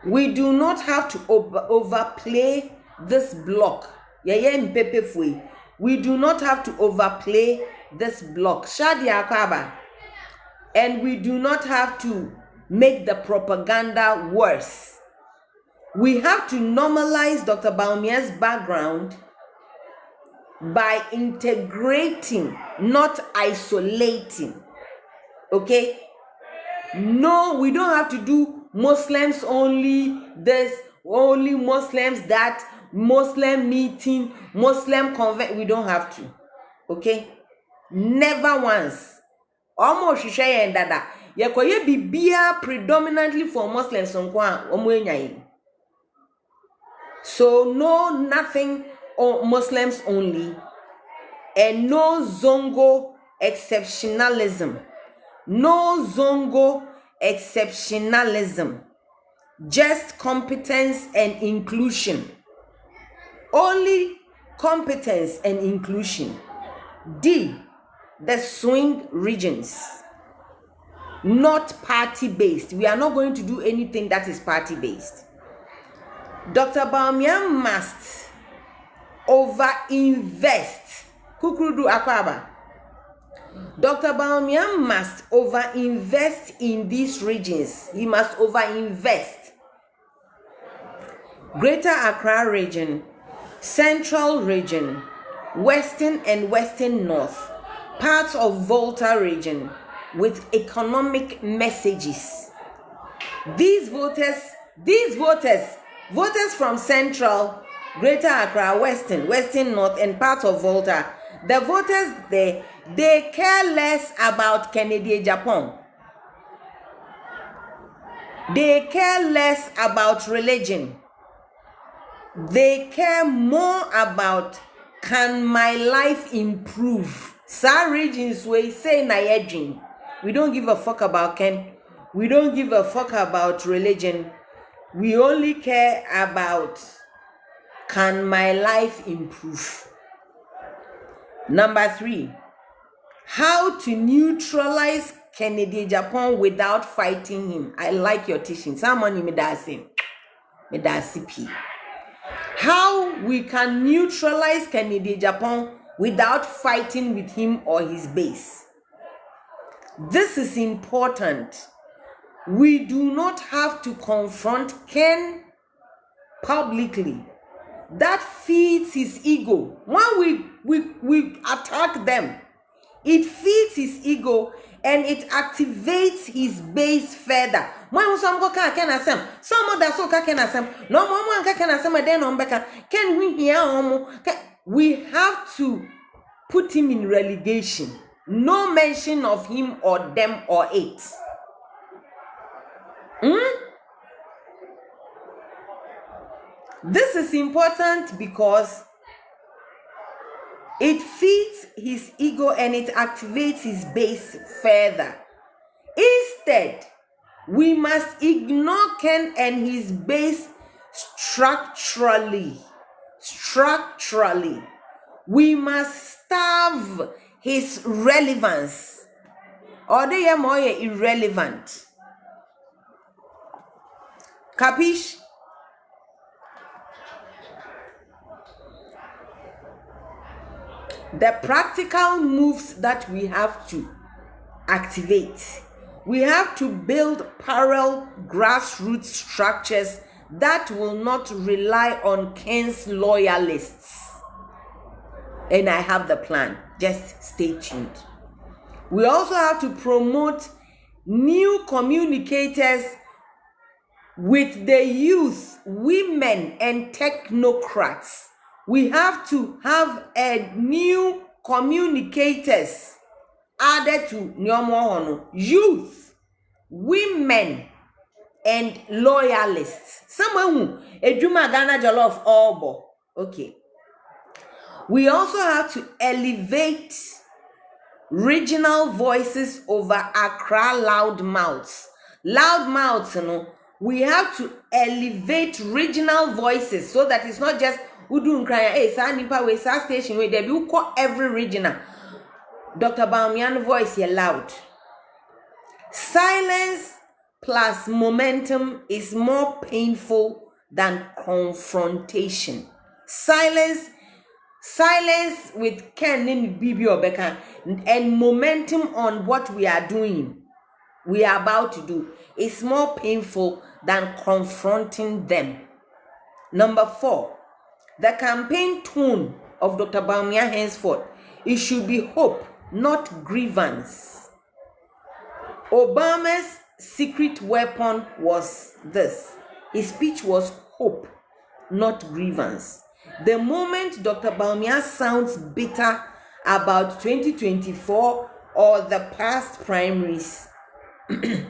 We do not have to overplay this block. We do not have to overplay this block. Shadia Akaba. And we do not have to make the propaganda worse. We have to normalize Dr. Bawumia's background by integrating, not isolating. Okay? No, we don't have to do Muslims only, this, only Muslims that, Muslim meeting, Muslim convent. We don't have to. Okay? Never once. Almost share and dada. Yakoye bibia predominantly for Muslims on kwa. So no, nothing on Muslims only, and no Zongo exceptionalism. No Zongo exceptionalism. Just competence and inclusion. Only competence and inclusion. D, the swing regions. Not party-based. We are not going to do anything that is party-based. Dr. Bawumia must over-invest. Kukrudu Akwaba. Dr. Bawumia must over-invest in these regions. He must over-invest. Greater Accra region, Central region, Western and Western North, parts of Volta region with economic messages. These voters Voters from Central, Greater Accra, Western North, and parts of Volta, the voters there, they care less about Kennedy Japan. They care less about religion. They care more about, can my life improve? Some regions we say na yedwin. We don't give a fuck about Ken. We don't give a fuck about religion. We only care about, can my life improve? Number 3, how to neutralize Kennedy Japan without fighting him. I like your teaching. Someone me CP. How we can neutralize Kennedy Japan without fighting with him or his base. This is important. We do not have to confront Ken publicly. That feeds his ego. When we attack them, it feeds his ego and it activates his base further. When some go can asem, some other so can asem, no more can asem then on back. Can we hear we have to put him in relegation. No mention of him or them or it. This is important because it feeds his ego and it activates his base further. Instead, we must ignore Ken and his base structurally. We must starve his relevance. Or they are more irrelevant. Capiche? The practical moves that we have to activate. We have to build parallel grassroots structures that will not rely on Ken's loyalists. And I have the plan. Just stay tuned. We also have to promote new communicators with the youth, women, and technocrats. We have to have a new communicators added to Nyomo youth, women, and loyalists. Someone who Ejuma Ghana Jollof Obo. Okay. We also have to elevate regional voices over Accra loudmouths. Loudmouths, we have to elevate regional voices so that it's not just Udun Kraya, hey, Sanipa, we sa station, where they will call every regional. Dr. Bawumia voice here loud. Silence plus momentum is more painful than confrontation. Silence with Ken and Bibi Obeka and momentum on what we are doing, we are about to do, is more painful than confronting them. Number 4, the campaign tone of Dr. Bawumia henceforth, it should be hope, not grievance. Obama's secret weapon was this. His speech was hope, not grievance. The moment Dr. Bawumia sounds bitter about 2024 or the past primaries,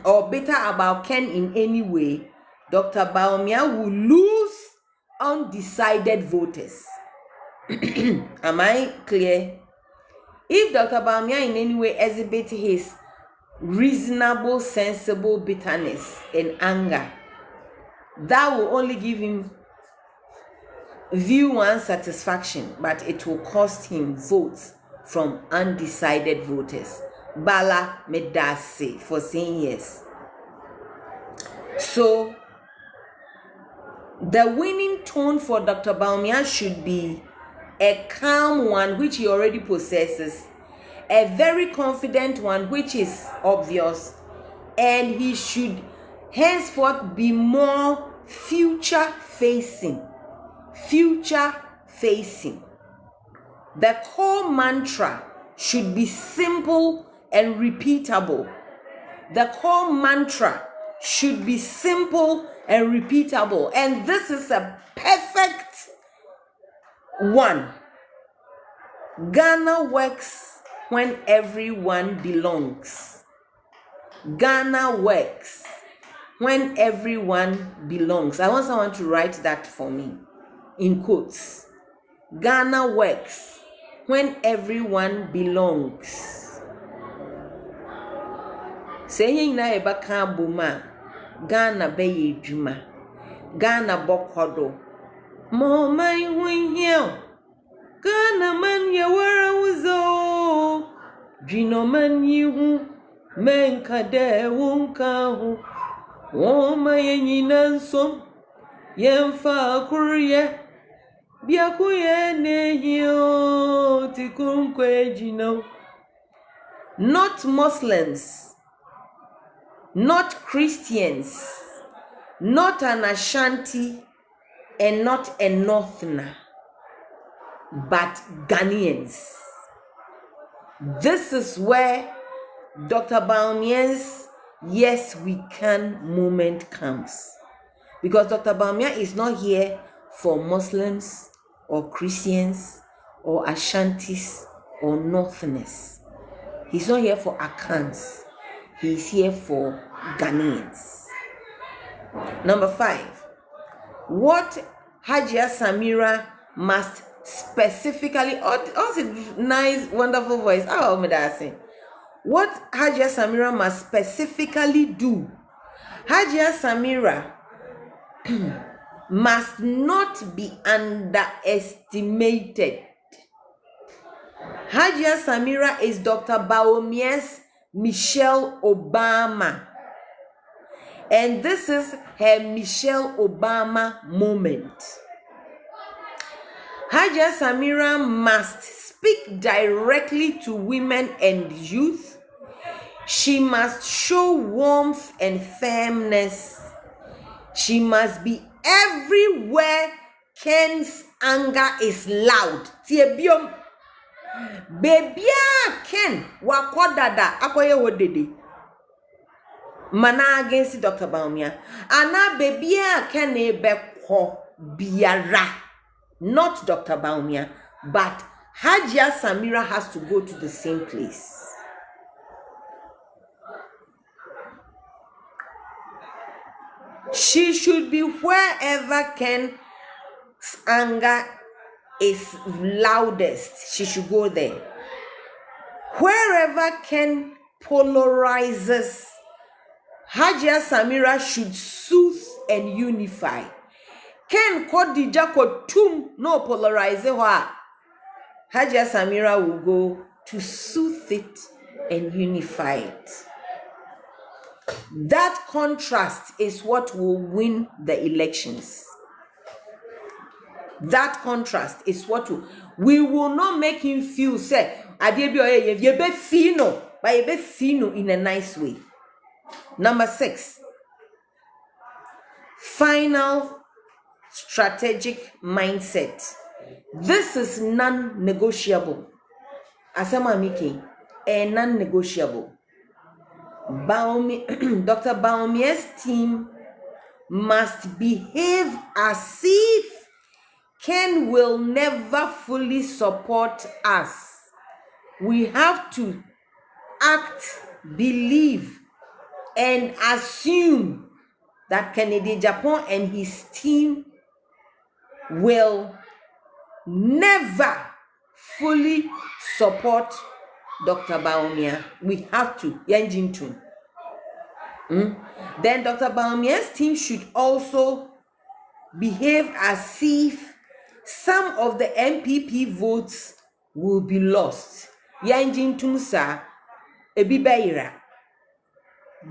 or bitter about Ken in any way, Dr. Bawumia will lose undecided voters. Am I clear? If Dr. Bawumia in any way exhibits his reasonable, sensible bitterness and anger, that will only give him view one satisfaction, but it will cost him votes from undecided voters. Bala Medase for saying yes. So the winning tone for Dr. Bawumia should be a calm one, which he already possesses, a very confident one, which is obvious, and he should henceforth be more future facing. The core mantra should be simple and repeatable. The core mantra should be simple and repeatable. And this is a perfect one. Ghana works when everyone belongs. Ghana works when everyone belongs. I want someone to write that for me in quotes. Ghana works when everyone belongs. Saying na ebaka buma, Ghana beye juma, Ghana bokodo. Mo mai hunyeo, Ghana man ye wara wuzo, Jino man yihu, men kade wunka hu, Woma ye nyinansom, Yemfa kurye, Biakuye nehio, Tikunkwe jino. Not Muslims, not Christians, not an Ashanti, and not a Northerner, but Ghanaians. This is where Dr. Bawumia's Yes We Can movement comes. Because Dr. Bawumia is not here for Muslims or Christians or Ashantis or Northerners. He's not here for Akans. He's here for Ghanaians. Number 5. What Hajia Samira must specifically, also nice, wonderful voice. Oh, Medasi. What Hajia Samira must specifically do. Hajia Samira must not be underestimated. Hajia Samira is Dr. Bawumia's Michelle Obama. And this is her Michelle Obama moment. Hajia Samira must speak directly to women and youth. She must show warmth and firmness. She must be everywhere Ken's anger is loud. Tiebiom. Bebia Ken wakodada akoye wodede. Mana against Dr. Bawumia. Ana bebia Ken ebeko biara. Not Dr. Bawumia, but Hajia Samira has to go to the same place. She should be wherever Ken's anger is loudest. She should go there. Wherever Ken polarizes, Hajia Samira should soothe and unify. Ken Kodija Kotum no polarize her. Hajia Samira will go to soothe it and unify it. That contrast is what will win the elections. That contrast is what we will not make him feel say ye be fino, but ye be fino in a nice way. Number 6. Final strategic mindset. This is non-negotiable. Asama Miki, a non-negotiable. Dr. Bawumia's team must behave as if Ken will never fully support us. We have to act, believe, and assume that Kennedy Japan and his team will never fully support Dr. Bawumia. We have to. Then Dr. Bawumia's team should also behave as if some of the MPP votes will be lost.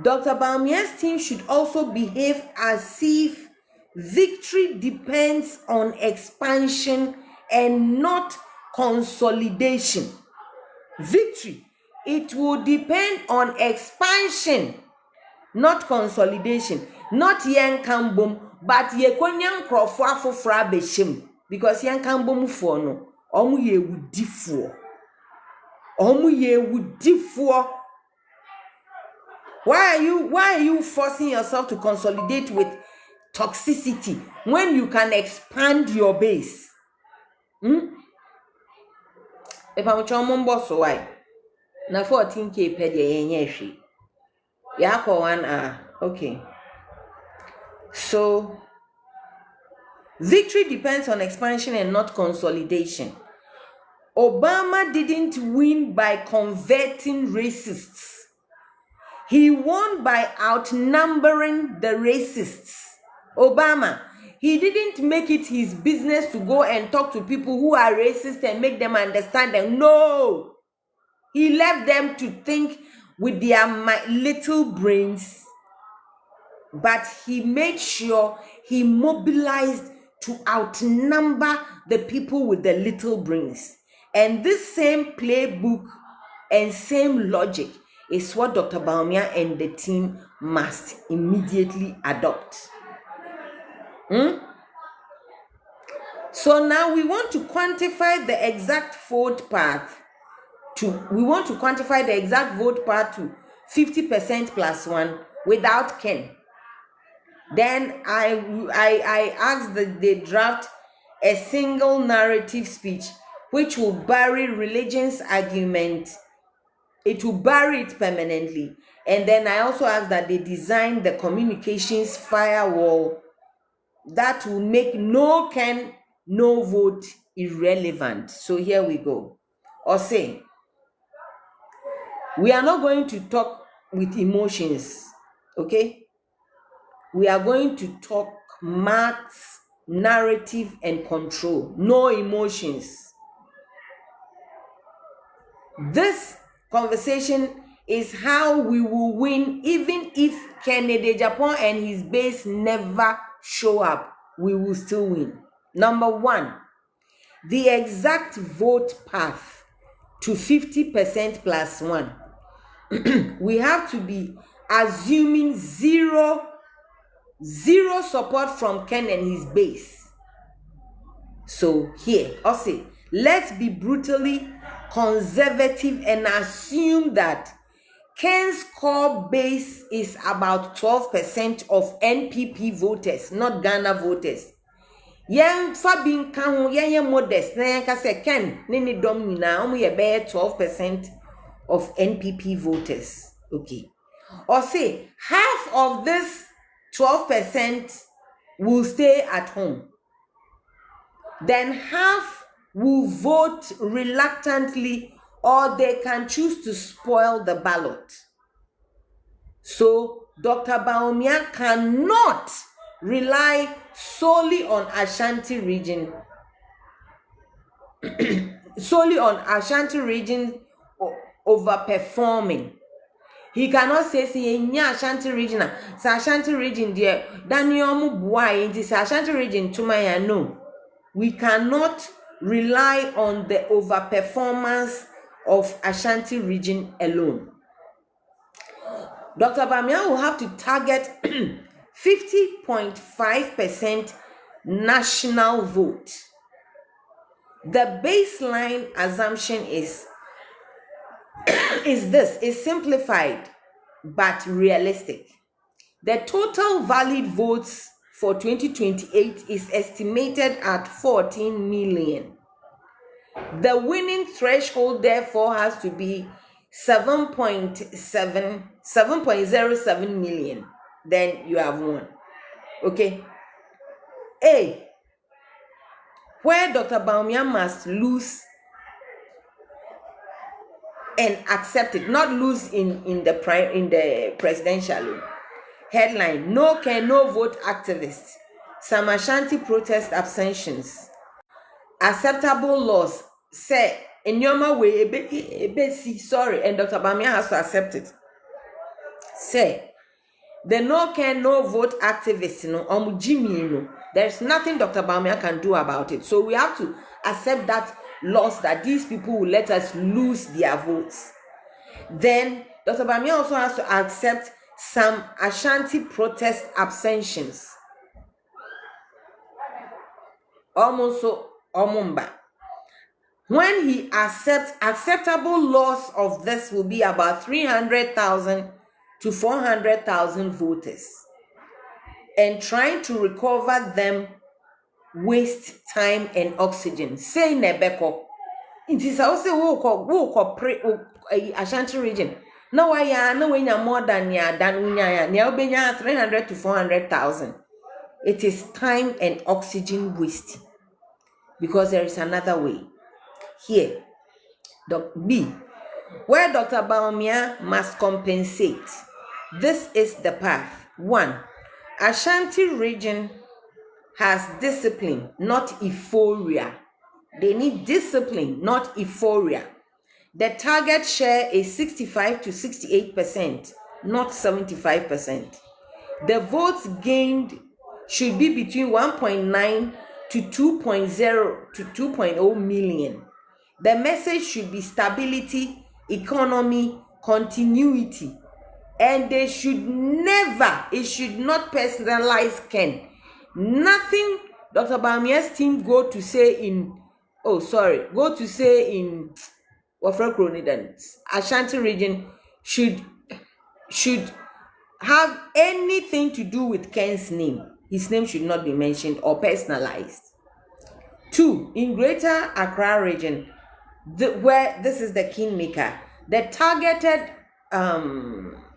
Dr. Bawumia's team should also behave as if victory depends on expansion and not consolidation. Victory, it will depend on expansion, not consolidation. Not yen kambum, but ye konyang krofo afofra beshim. Because yen kambum for no, omu ye wudifo. Why are you forcing yourself to consolidate with toxicity when you can expand your base? If I'm chomon boss why? Na 14K per day yeah, for 1 hour. Okay. So victory depends on expansion and not consolidation. Obama didn't win by converting racists. He won by outnumbering the racists. Obama, he didn't make it his business to go and talk to people who are racist and make them understand them. No. He left them to think with their little brains. But he made sure he mobilized to outnumber the people with the little brains. And this same playbook and same logic is what Dr. Bawumia and the team must immediately adopt. So now we want to quantify the exact vote path to 50% plus 1 without Ken. Then I asked that they draft a single narrative speech which will bury religion's argument. It will bury it permanently. And then I also asked that they design the communications firewall that will make no Ken, no vote irrelevant. So here we go. Or say, we are not going to talk with emotions, okay? We are going to talk maths, narrative, and control. No emotions. This conversation is how we will win, even if Kennedy Japan and his base never show up. We will still win. Number 1, the exact vote path to 50% plus 1. We have to be assuming zero support from Ken and his base. So here, I'll say, let's be brutally conservative and assume that Ken's core base is about 12% of NPP voters, not Ghana voters. Yen Fabin Kahu, yen modest, na say Ken, nini domina, omu ye bear 12% of NPP voters. Okay. Or say, half of this 12% will stay at home. Then half will vote reluctantly, or they can choose to spoil the ballot. So Dr. Bawumia cannot rely solely on Ashanti region, overperforming. He cannot say, Ashanti region, Ashanti region there, Daniel Mubuai, it is Ashanti region to my no. We cannot rely on the overperformance of Ashanti region alone. Dr. Bawumia will have to target 50.5% national vote. The baseline assumption is simplified but realistic. The total valid votes for 2028 is estimated at 14 million. The winning threshold, therefore, has to be 7.07 million. Then you have won. Okay. A, where Dr. Bawumia must lose and accept it, not lose in the presidential headline. No can no vote activists. Some Ashanti protest abstentions. Acceptable laws. Say in your way, sorry, and Dr. Bawumia has to accept it. Say the no can no vote activists, there's nothing Dr. Bawumia can do about it. So we have to accept that loss, that these people will let us lose their votes. Then Dr. Bawumia also has to accept some Ashanti protest abstentions. Almost so Omumba. When he accepts, acceptable loss of this will be about 300,000 to 400,000 voters and trying to recover them waste time and oxygen. Say Nebeko. It is also walk Ashanti region. Now I know when you're more than ya 300 to 400,000. It is time and oxygen waste. Because there is another way. Here, B, where Dr. Bawumia must compensate. This is the path. 1. Ashanti region has discipline, not euphoria. They need discipline, not euphoria. The target share is 65 to 68%, not 75%. The votes gained should be between 1.9 to 2.0 to 2.0 million. The message should be stability, economy, continuity. And they should never, it should not personalize Ken. Nothing Dr. Bawumia's team go to say in Ashanti region should have anything to do with Ken's name. His name should not be mentioned or personalized. 2, in Greater Accra region, where this is the kingmaker, the targeted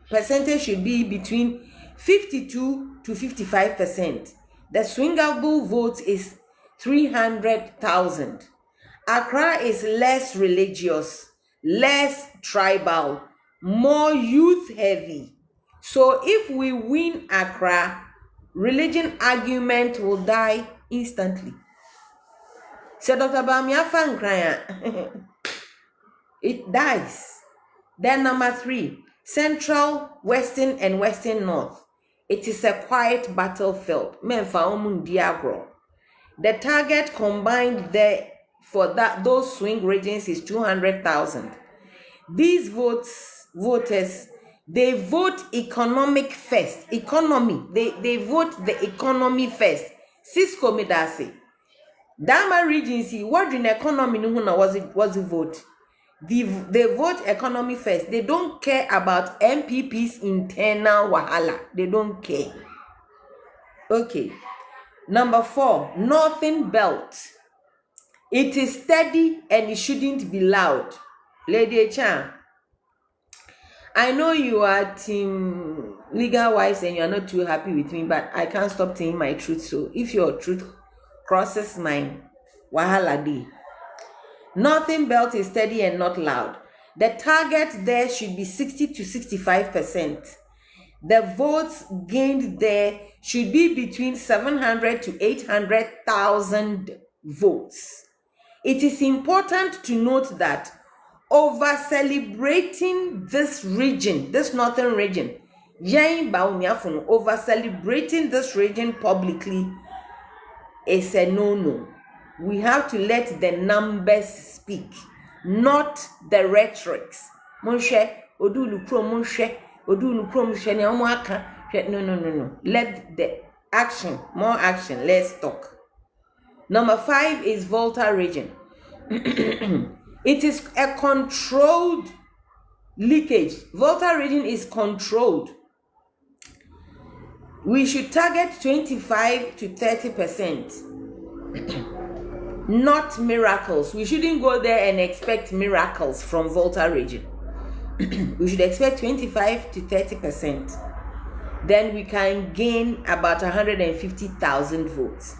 percentage should be between 52 to 55%. The swingable vote is 300,000. Accra is less religious, less tribal, more youth heavy. So if we win Accra, religion argument will die instantly. So Dr. Bawumia fan crying, it dies. Then number 3, Central, Western, and Western North. It is a quiet battlefield. The target combined there for those swing regions is 200,000. These voters, they vote economic first. Economy. They vote the economy first. Cisco Medasi. Dama Regency, what in economy was the vote? They vote economy first. They don't care about MPP's internal wahala. They don't care. Okay. Number 4, Northern Belt. It is steady and it shouldn't be loud. Lady Chan, I know you are team legal wise and you are not too happy with me, but I can't stop saying my truth. So if your truth crosses mine, wahala di. Northern Belt is steady and not loud. The target there should be 60 to 65%. The votes gained there should be between 700 to 800,000 votes. It is important to note that over celebrating this region, this northern region, over celebrating this region publicly is a no-no. We have to let the numbers speak, not the rhetorics. No. Let the action, more action, less talk. Number 5 is Volta region. It is a controlled leakage. Volta region is controlled. We should target 25 to 30%. Not miracles. We shouldn't go there and expect miracles from Volta region. We should expect 25 to 30%. Then we can gain about 150,000 votes.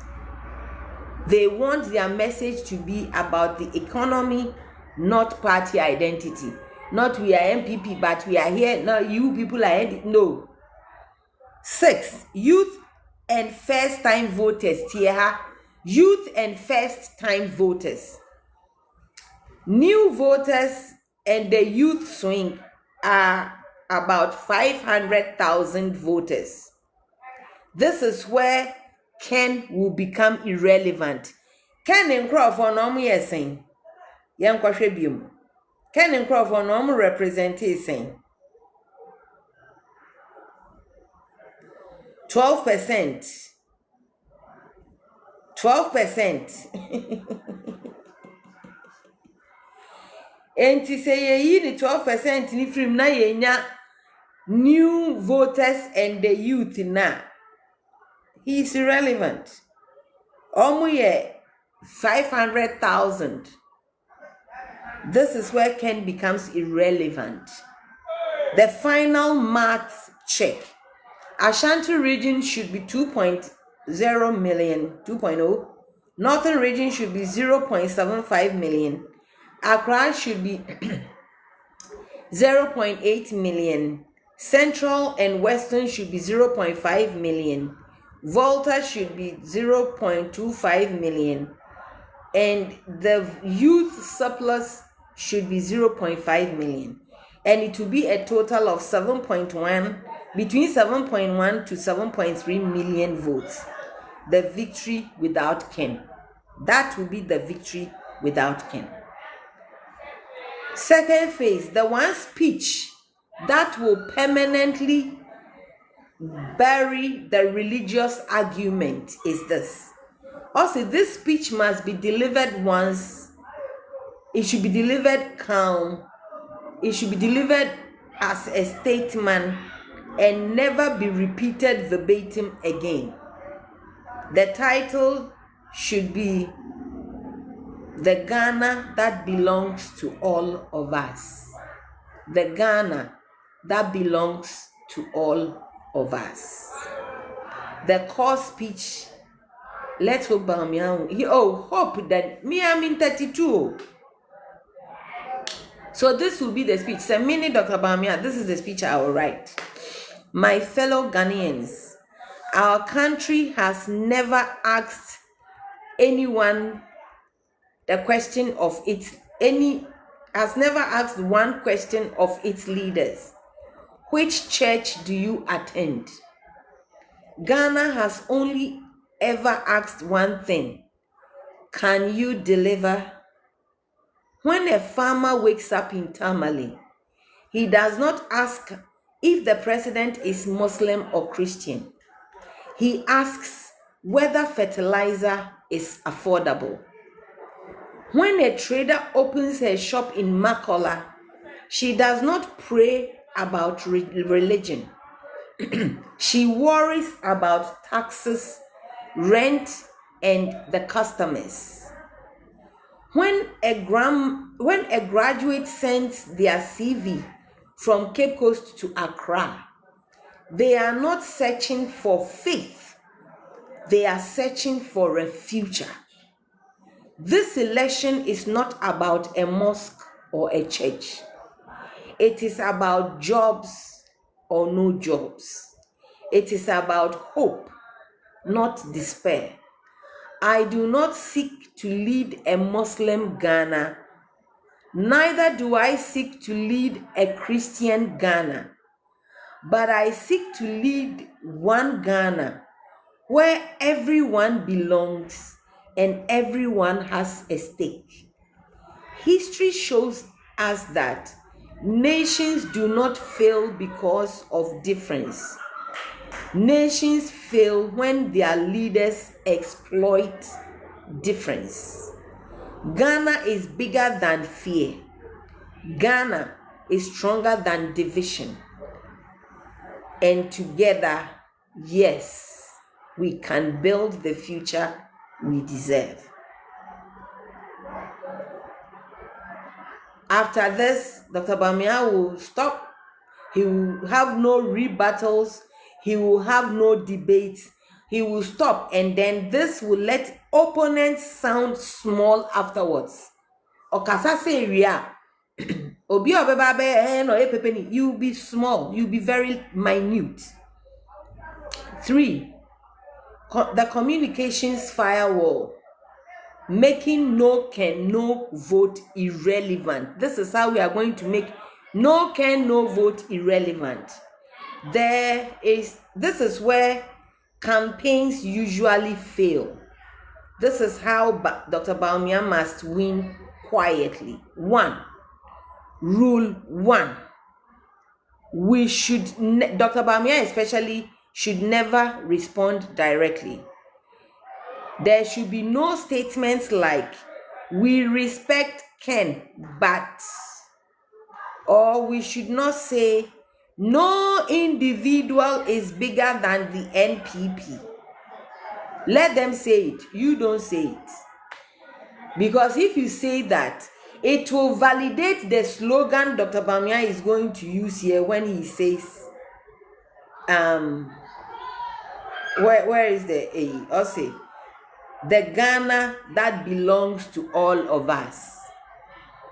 They want their message to be about the economy, not party identity. Not we are MPP, but we are here. Now you people are no. 6, youth and first-time voters. Youth and first-time voters. New voters and the youth swing are about 500,000 voters. This is where Ken will become irrelevant. Ken and Crawford no yes saying. Young Kwashebium. Ken and Crawford no represent saying 12%. 12%. Enti say ye ni 12% ni film na ye nya new voters and the youth now, he is irrelevant. Almost 500,000. This is where Ken becomes irrelevant. The final math check. Ashanti region should be 2.0 million, 2.0. Northern region should be 0.75 million. Accra should be 0.8 million. Central and Western should be 0.5 million. Volta should be 0.25 million. And the youth surplus should be 0.5 million. And it will be a total of 7.1, between 7.1 to 7.3 million votes. The victory without Ken. That will be the victory without Ken. Second phase, the one speech that will permanently bury the religious argument is this. Also, this speech must be delivered once. It should be delivered calm. It should be delivered as a statement and never be repeated verbatim again. The title should be The Ghana That Belongs to All of Us. The Ghana that belongs to all of us. The core speech, let's hope Bawumia. Hope that me, I'm in 32. So this will be the speech. Say, mini Dr. Bawumia, this is the speech I will write. My fellow Ghanaians, our country has never asked anyone the question of has never asked one question of its leaders. Which church do you attend? Ghana has only ever asked one thing. Can you deliver? When a farmer wakes up in Tamale, he does not ask if the president is Muslim or Christian. He asks whether fertilizer is affordable. When a trader opens her shop in Makola, she does not pray about religion. She worries about taxes, rent, and the customers. When a graduate sends their CV from Cape Coast to Accra, they are not searching for faith. They are searching for a future. This election is not about a mosque or a church. It is about jobs or no jobs. It is about hope, not despair. I do not seek to lead a Muslim Ghana. Neither do I seek to lead a Christian Ghana. But I seek to lead one Ghana where everyone belongs and everyone has a stake. History shows us that nations do not fail because of difference. Nations fail when their leaders exploit difference. Ghana is bigger than fear. Ghana is stronger than division. And together, yes, we can build the future we deserve. After this, Dr. Bawumia will stop. He will have no rebuttals. He will have no debates. He will stop, and then this will let opponents sound small afterwards. Okasa say ria. Obi obeba be no epepeni. You be small. You be very minute. 3. The communications firewall. Making no can no vote irrelevant. This is how we are going to make no can no vote irrelevant. This is where campaigns usually fail. This is how Dr. Bawumia must win quietly. 1. Rule 1. Dr. Bawumia especially should never respond directly. There should be no statements like, we respect Ken, but, or we should not say, No individual is bigger than the NPP. Let them say it. You don't say it. Because if you say that, it will validate the slogan Dr. Bawumia is going to use here when he says, where is the A? I'll say, the Ghana that belongs to all of us.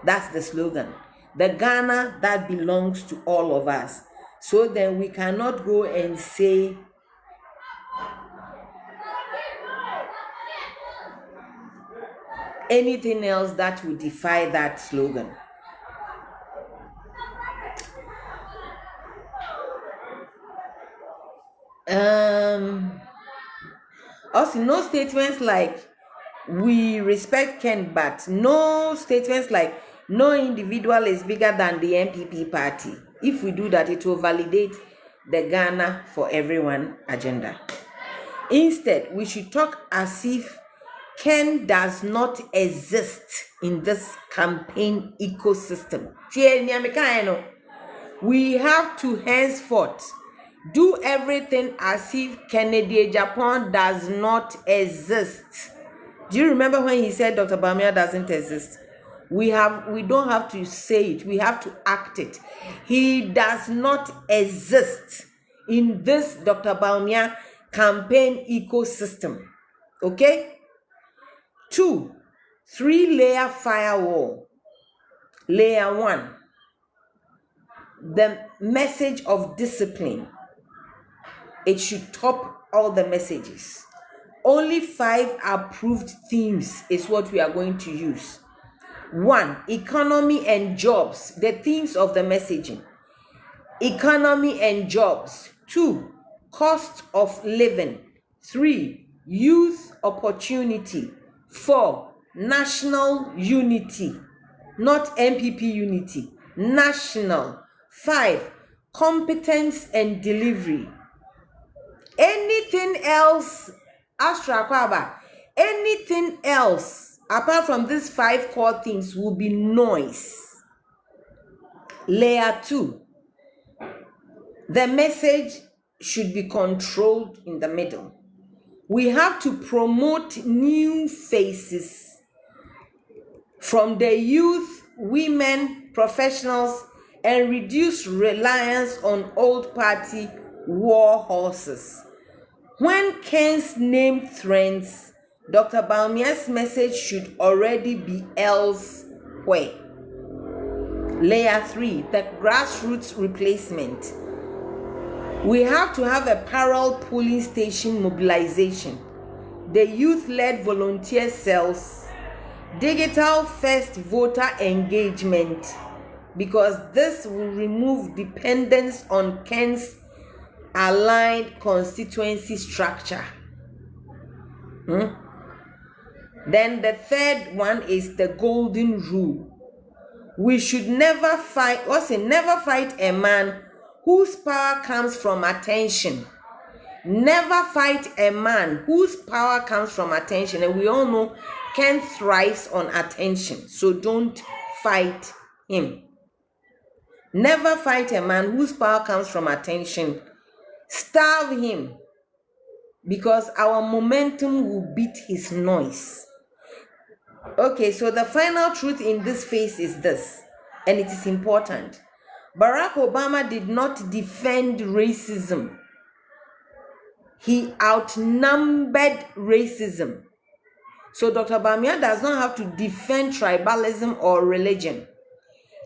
That's the slogan. The Ghana that belongs to all of us. So then we cannot go and say anything else that would defy that slogan. Also, no statements like we respect Ken, but no statements like no individual is bigger than the MPP party. If we do that, it will validate the Ghana for everyone agenda. Instead, we should talk as if Ken does not exist in this campaign ecosystem. We have to henceforth do everything as if Kennedy Japan does not exist. Do you remember when he said Dr. Bawumia doesn't exist? We don't have to say it, we have to act it. He does not exist in this Dr. Bawumia campaign ecosystem. Okay? 2, 3-layer firewall. Layer 1, the message of discipline. It should top all the messages. Only 5 approved themes is what we are going to use. 1, economy and jobs, the themes of the messaging. Economy and jobs. 2, cost of living. 3, youth opportunity. 4, national unity, not MPP unity, national. 5, competence and delivery. Anything else, Astra Kwaba, anything else apart from these 5 core things will be noise. Layer 2, the message should be controlled in the middle. We have to promote new faces from the youth, women, professionals, and reduce reliance on old party war horses. When Ken's name trends, Dr. Bawumia's message should already be elsewhere. Layer 3, the grassroots replacement. We have to have a parallel polling station mobilization, the youth-led volunteer cells, digital first voter engagement, because this will remove dependence on Ken's aligned constituency structure. Then the third one is the golden rule. We should never fight, never fight a man whose power comes from attention. Never fight a man whose power comes from attention. And we all know Ken thrives on attention. So don't fight him. Never fight a man whose power comes from attention. Starve him, because our momentum will beat his noise. Okay, so the final truth in this phase is this, and it is important. Barack Obama did not defend racism. He outnumbered racism. So Dr. Bawumia does not have to defend tribalism or religion.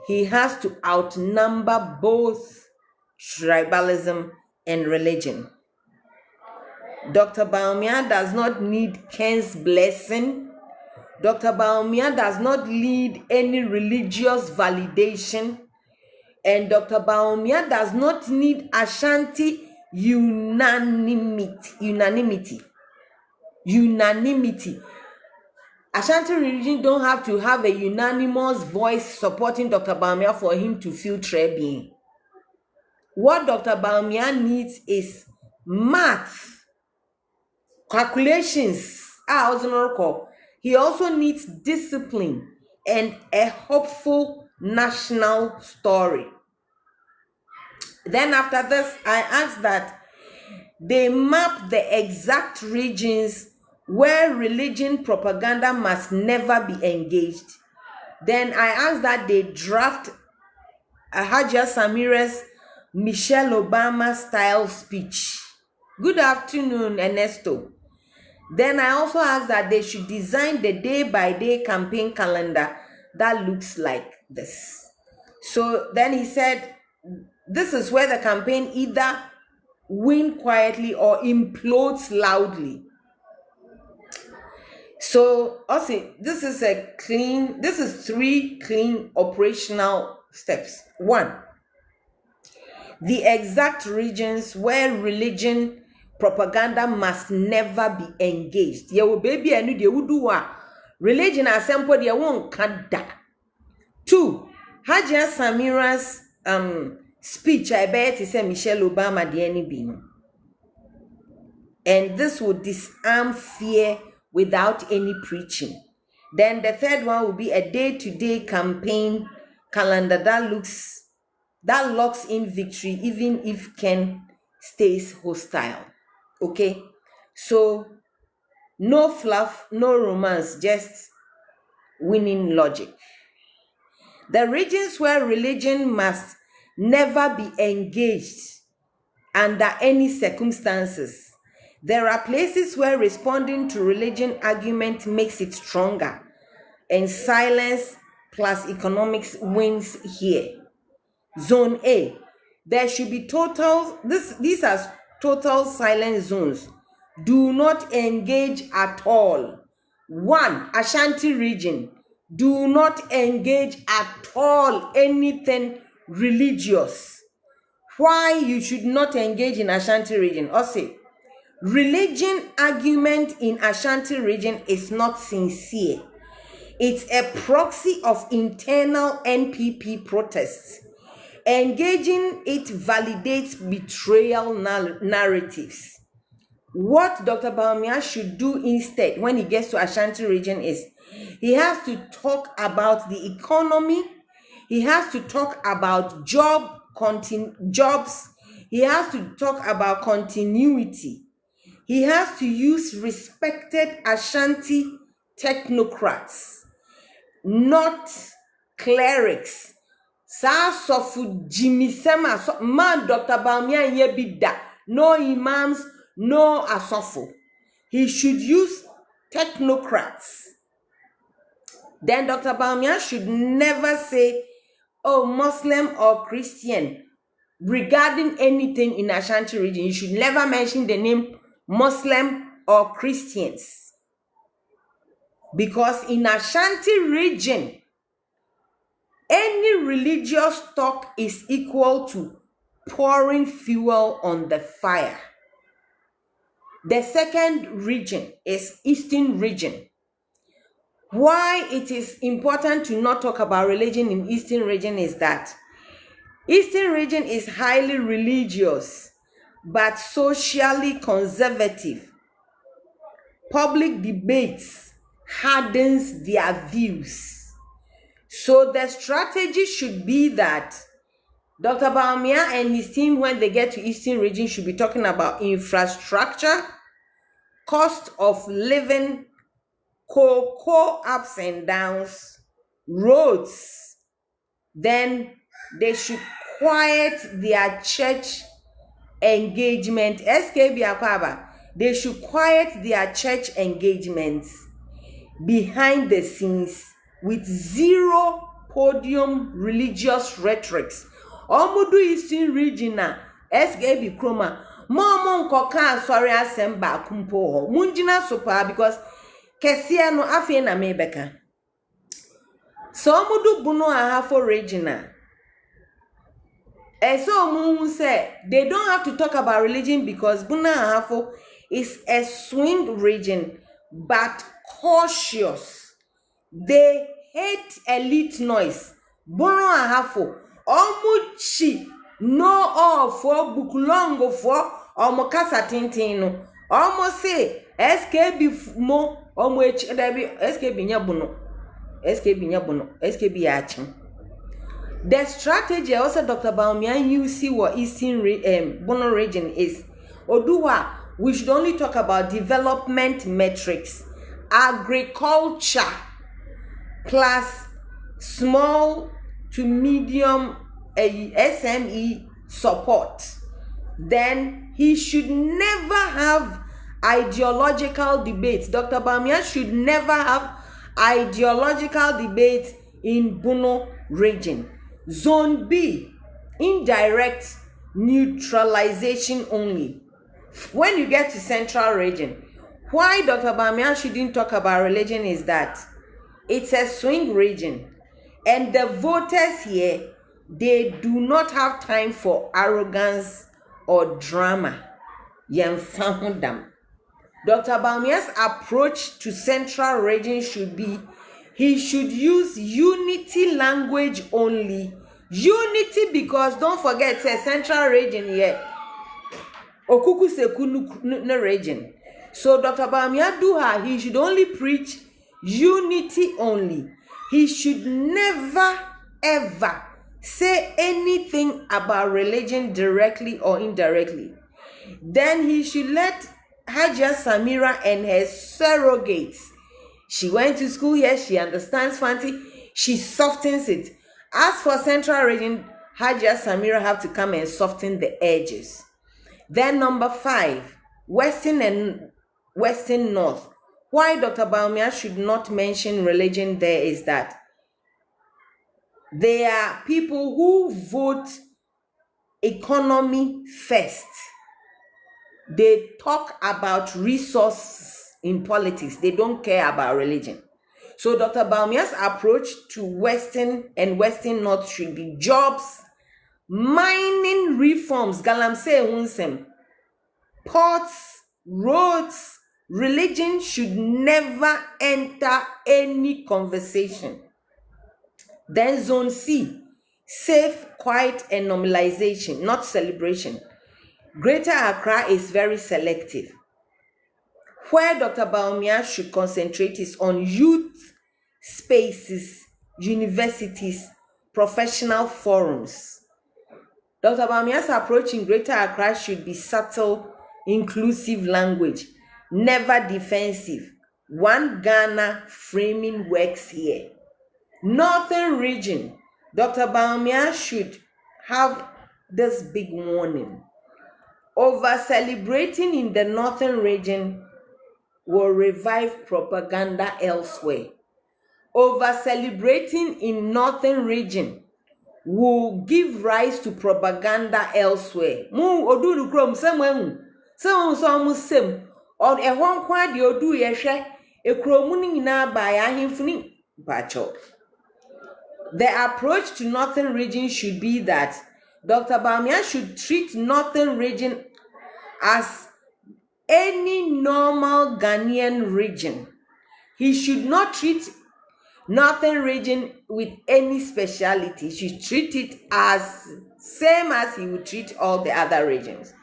He has to outnumber both tribalism and religion. Dr. Bawumia does not need Ken's blessing. Dr. Bawumia does not need any religious validation. And Dr. Bawumia does not need Ashanti unanimity. Ashanti religion don't have to have a unanimous voice supporting Dr. Bawumia for him to feel trebing. What Dr. Bawumia needs is math, calculations. He also needs discipline and a hopeful national story. Then after this, I asked that they map the exact regions where religion propaganda must never be engaged. Then I asked that they draft a Hajia Samira's Michelle Obama style speech. Good afternoon, Ernesto. Then I also asked that they should design the day-by-day campaign calendar that looks like this. So then he said, this is where the campaign either win quietly or implodes loudly. So also, this is 3 clean operational steps. 1, the exact regions where religion propaganda must never be engaged. Ye will baby and de wuduwa religion asempo de won kada. 2, Hajia Samira's speech I bet is Michelle Obama de any being. And this would disarm fear without any preaching. Then the third one will be a day-to-day campaign calendar that locks in victory even if Ken stays hostile. Okay? So no fluff, no romance, just winning logic. The regions where religion must never be engaged under any circumstances. There are places where responding to religion argument makes it stronger, and silence plus economics wins here. Zone A, there should be these are total silent zones. Do not engage at all. 1, Ashanti region, do not engage at all anything religious. Why you should not engage in Ashanti region? Also, religion argument in Ashanti region is not sincere. It's a proxy of internal NPP protests. Engaging it validates betrayal narratives. What Dr. Bawumia should do instead when he gets to Ashanti region is he has to talk about the economy. He has to talk about jobs. He has to talk about continuity. He has to use respected Ashanti technocrats, not clerics. Sa sofu Jimmy Sema man Dr. Bawumia yebida. No imams, no asofu. He should use technocrats. Then Dr. Bawumia should never say, oh, Muslim or Christian. Regarding anything in Ashanti region, you should never mention the name Muslim or Christians. Because in Ashanti region, any religious talk is equal to pouring fuel on the fire. The second region is Eastern region. Why it is important to not talk about religion in Eastern region is that Eastern region is highly religious but socially conservative. Public debates hardens their views. So the strategy should be that Dr. Bawumia and his team, when they get to Eastern region, should be talking about infrastructure, cost of living, cocoa ups and downs, roads. Then they should quiet their church engagement. SKB Akwaba, they should quiet their church engagements behind the scenes with zero podium religious rhetorics. Omudu Eastern region na SKB Kroma. Mama nkoka sorry asemba kumpo ho. Munjina sopa because kesia no afi na mebeka. So omudu bunu ahafo region na. So Mumu said they don't have to talk about religion because Buna Ahafo is a swing region, but cautious. They hate elite noise. Buna Ahafo, Omuchi, no all for Bukulongo for Omokasa Tintino. Almost say SKB mo SKB Nyabuno, SKB Nyabuno, SKB Achim. The strategy also Dr. Bawumia use what Eastern Bono region is Oduwa. We should only talk about development metrics, agriculture, plus small to medium SME support. Then he should never have ideological debates. Dr. Bawumia should never have ideological debates in Bono region. Zone B, indirect neutralization only. When you get to Central region, why Dr. Bawumia shouldn't talk about religion is that it's a swing region, and the voters here, they do not have time for arrogance or drama. Dr. Bawumia's approach to Central region should be, he should use unity language only. Unity, because don't forget, it's a Central region here. Okuku Seku region. So Dr. Bawumia he should only preach unity only. He should never ever say anything about religion directly or indirectly. Then he should let Hajia Samira and her surrogates. She went to school here, she understands Fanti, she softens it. As for Central region, Hajia Samira have to come and soften the edges. Then number 5, Western and Western North. Why Dr. Bawumia should not mention religion there is that there are people who vote economy first. They talk about resources in politics. They don't care about religion. So Dr. Bawumia's approach to Western and Western North should be jobs, mining reforms, galamsey hunsem, ports, roads. Religion should never enter any conversation. Then zone C, safe, quiet, and normalization, not celebration. Greater Accra is very selective. Where Dr. Bawumia should concentrate is on youth spaces, universities, professional forums. Dr. Bawumia's approach in Greater Accra should be subtle, inclusive language, never defensive. One Ghana framing works here. Northern region, Dr. Bawumia should have this big warning. Over celebrating in the Northern region will revive propaganda elsewhere. Over celebrating in Northern region will give rise to propaganda elsewhere. Mu odu krom semwemu. Some sem or a one kwa di odu yehwe ekromu ni nyina ba ya ahemfuni bacho. The approach to Northern region should be that Dr. Bawumia should treat Northern region as any normal Ghanaian region. He should not treat Northern region with any speciality. He should treat it as same as he would treat all the other regions.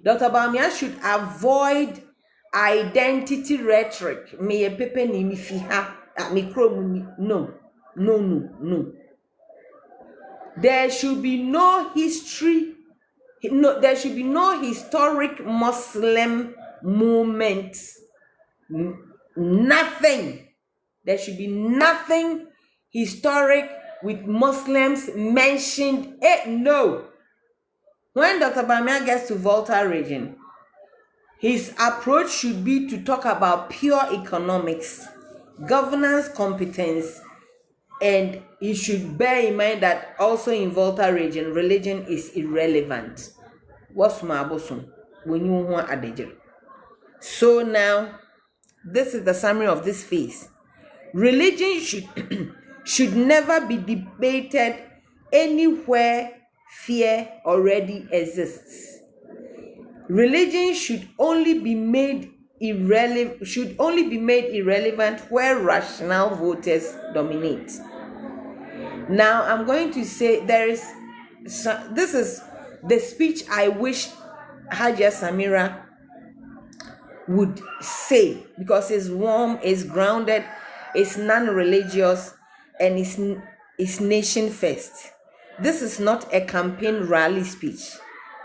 Dr. Bawumia should avoid identity rhetoric. No. There should be no history. No, there should be no historic Muslim movement. Nothing. There should be nothing historic with Muslims mentioned. No. When Dr. Bawumia gets to Volta region, his approach should be to talk about pure economics, governance competence, and he should bear in mind that also in Volta region, religion is irrelevant. What's my bosom? When you want a. So now, this is the summary of this phase. Religion should never be debated anywhere fear already exists. Religion should only be made irrelevant where rational voters dominate. Now I'm going to say this is the speech I wish Hajia Samira would say, because it's warm, it's grounded, it's non-religious, and it's nation first. This is not a campaign rally speech.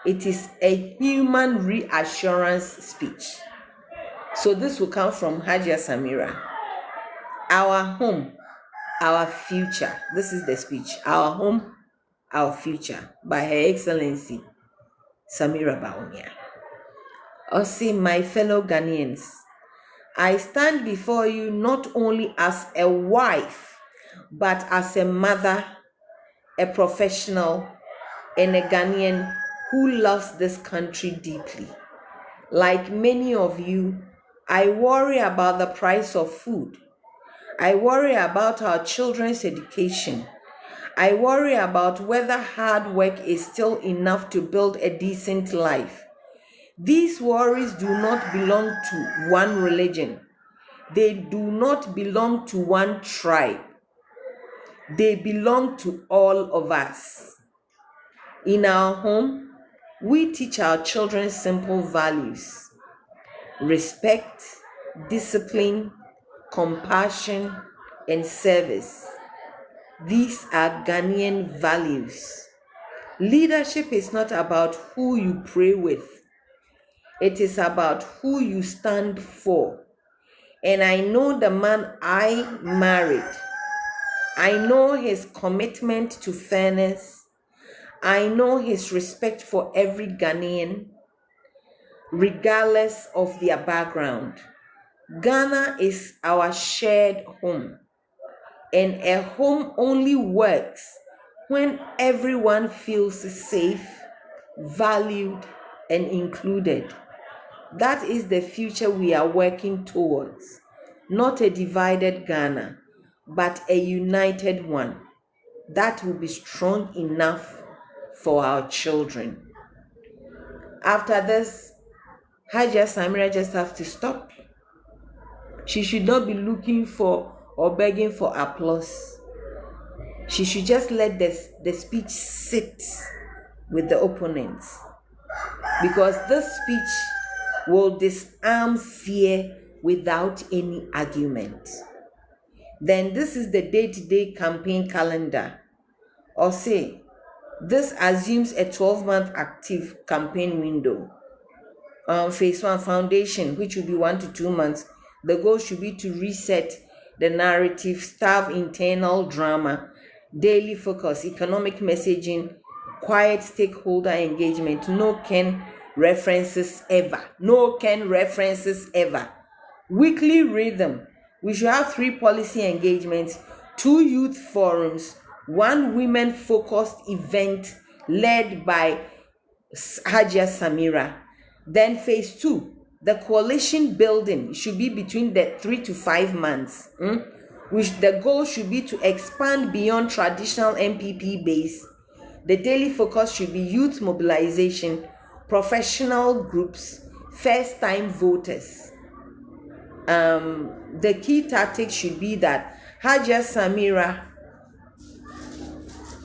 It is a human reassurance speech. So this will come from Hajia Samira. Our home, our future. This is the speech. Our home, our future, by Her Excellency Samira Bawumia. Osi, my fellow Ghanaians, I stand before you not only as a wife, but as a mother, a professional, and a Ghanaian who loves this country deeply. Like many of you, I worry about the price of food. I worry about our children's education. I worry about whether hard work is still enough to build a decent life. These worries do not belong to one religion. They do not belong to one tribe. They belong to all of us. In our home, we teach our children simple values: respect, discipline, compassion, and service. These are Ghanaian values. Leadership is not about who you pray with. It is about who you stand for. And I know the man I married. I know his commitment to fairness. I know his respect for every Ghanaian, regardless of their background. Ghana is our shared home, and a home only works when everyone feels safe, valued, and included. That is the future we are working towards. Not a divided Ghana, but a united one that will be strong enough for our children. After this, Hajia Samira just have to stop. She should not be looking for or begging for applause. She should just let the speech sit with the opponents, because this speech will disarm fear without any argument. Then this is the day-to-day campaign calendar. Or say, this assumes a 12-month active campaign window. Phase 1 foundation, which will be 1 to 2 months. The goal should be to reset the narrative, starve internal drama, daily focus, economic messaging, quiet stakeholder engagement, no Ken references ever. No Ken references ever. Weekly rhythm. We should have 3 policy engagements, 2 youth forums, 1 women-focused event led by Hajia Samira. Then phase 2, the coalition building should be between the 3 to 5 months. Which the goal should be to expand beyond traditional MPP base. The daily focus should be youth mobilization, professional groups, first-time voters. The key tactic should be that Hajia Samira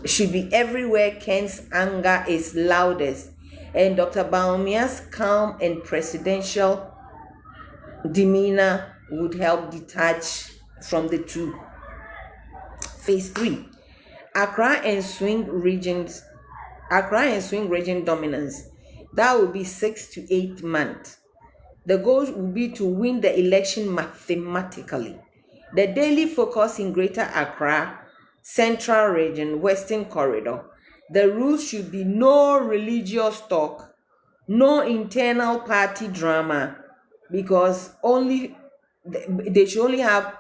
should be everywhere Ken's anger is loudest, and Dr. Bawumia's calm and presidential demeanor would help detach from the two. Phase 3, Accra and swing region dominance. That will be 6 to 8 months. The goal will be to win the election mathematically. The daily focus in Greater Accra, Central Region, Western Corridor. The rules should be no religious talk, no internal party drama, because they should only have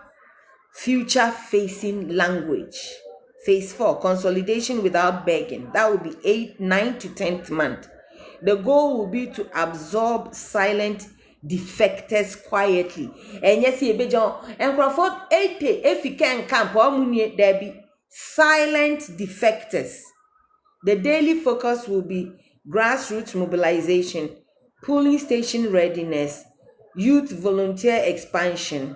future-facing language. Phase 4, consolidation without begging. That will be 9 to 10th month. The goal will be to absorb silent defectors quietly. And yes, and Crawford 80 if you can camp there be silent defectors. The daily focus will be grassroots mobilization, polling station readiness, youth volunteer expansion,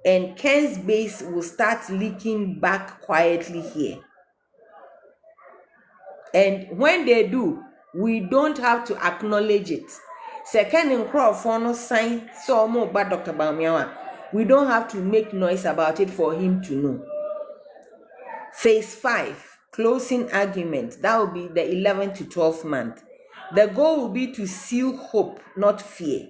and Ken's base will start leaking back quietly here. And when they do, we don't have to acknowledge it. Second in Crawford no sign so more about Dr. Bawumia. We don't have to make noise about it for him to know. Phase 5, closing argument. That will be the 11 to 12 month. The goal will be to seal hope, not fear.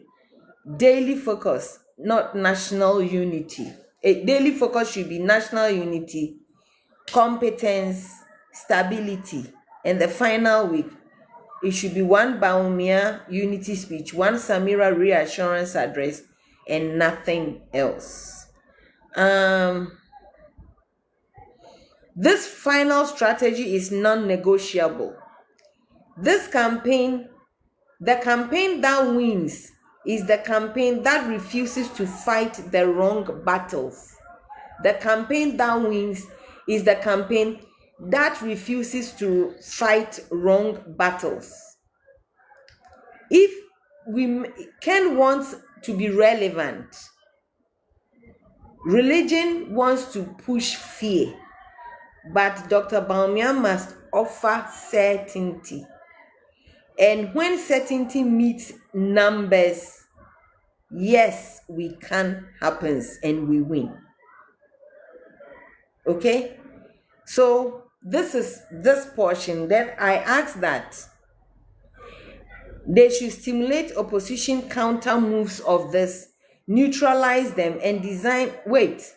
Daily focus, not national unity. A daily focus should be national unity, competence, stability. And the final week, it should be one Bawumia unity speech, one Samira reassurance address, and nothing else. This final strategy is non-negotiable. This campaign, the campaign that wins is the campaign that refuses to fight the wrong battles. The campaign that wins is the campaign that refuses to fight wrong battles. If Ken wants to be relevant, religion wants to push fear, but Dr. Bawumia must offer certainty. And when certainty meets numbers, yes, we can happens and we win. Okay? So this is this portion. Then I ask that they should stimulate opposition counter moves of this, neutralize them, and design. Wait,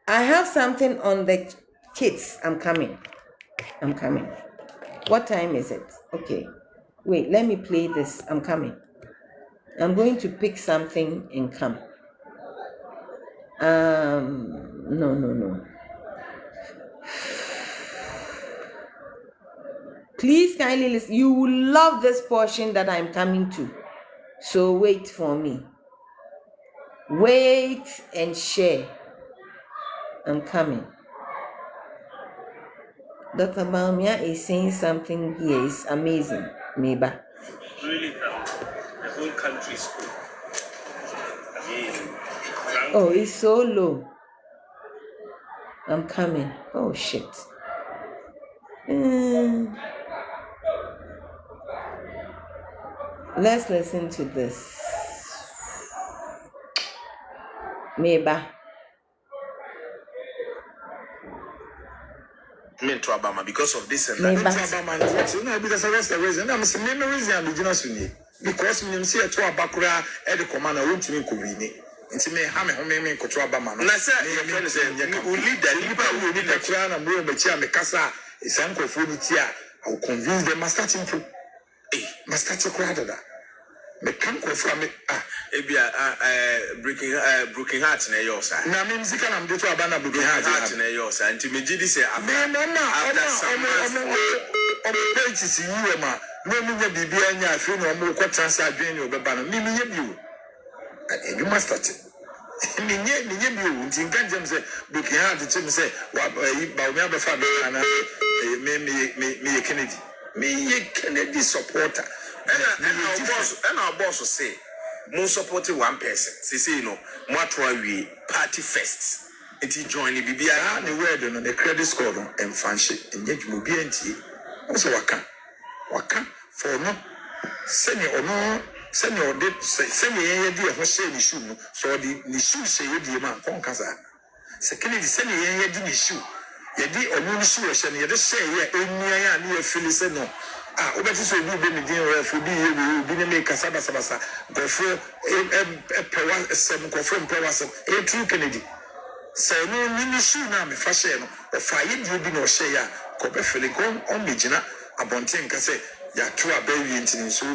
I have something on the kids. I'm coming. What time is it? Okay. Wait, let me play this. I'm coming. I'm going to pick something and come. No. Please kindly listen. You will love this portion that I'm coming to. So wait for me. Wait and share. I'm coming. Dr. Bawumia is saying something here. It's amazing. Maybe. Really the whole country is cool. Oh, it's so low. I'm coming. Oh, shit. Let's listen to this. Maybe. To Obama because of this and that. Obama, because that's the reason. I'm saying the reason I'm beginning because when you see a to Abakura at the commander, won't you mean it's me, Hammy, me, to Obama. And I said, you lead the Lipa, who need the crown and bring the chair, Mikasa, is uncle Fuditia. I will convince them, must start to must start to cry that. Me can't confirm it. Breaking heart in your side. Now, I'm music and I'm doing a banner breaking heart in your side. And to me, did say, I'm going to see you, ma. No, me, be behind your phone or more quarters are doing your banner. Me, you. And you must start it. Me, you. Think I'm say, breaking heart, the chim say, Bawumia before me, Kennedy. Me, Kennedy supporter. And our boss will say, more supporting one person. Say, you know, more we party first. It is joining BBI and the word on the credit score and fancy, and yet you will be empty. Also, waka for no, send you or no, send your dip, send your idea for saying the shoe, so the shoe say you the man, Concaza. Secondly, send your idea the shoe. Yadi or no shoe, and you just say, yeah, and you feel it no. Obeti so bi be me din refu bi ne make sabasa go for pewa sem go for pewa sem true Kennedy say no ni shoe na me fa share no o fa ye di bi no share ya ko be fele go on me gina abonten ka say ya to abawi ntin so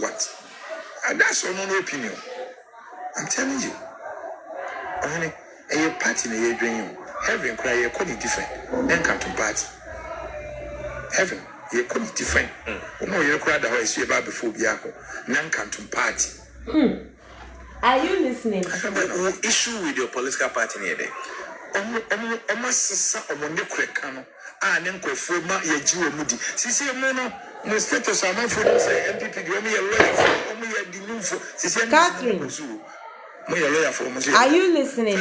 what and that's no opinion. I'm telling you only a party na ye dwen you heaven cry ye call it different then come to party heaven you could be different. No, you cried the house you about before Biako. Nan come to party. Are you listening? Issue with your political party near there. Almost on the crackano. And then go for my Jew moody. See, no status are not for say MPP, you only a lawyer for only a dinu for Catherine. Are you listening?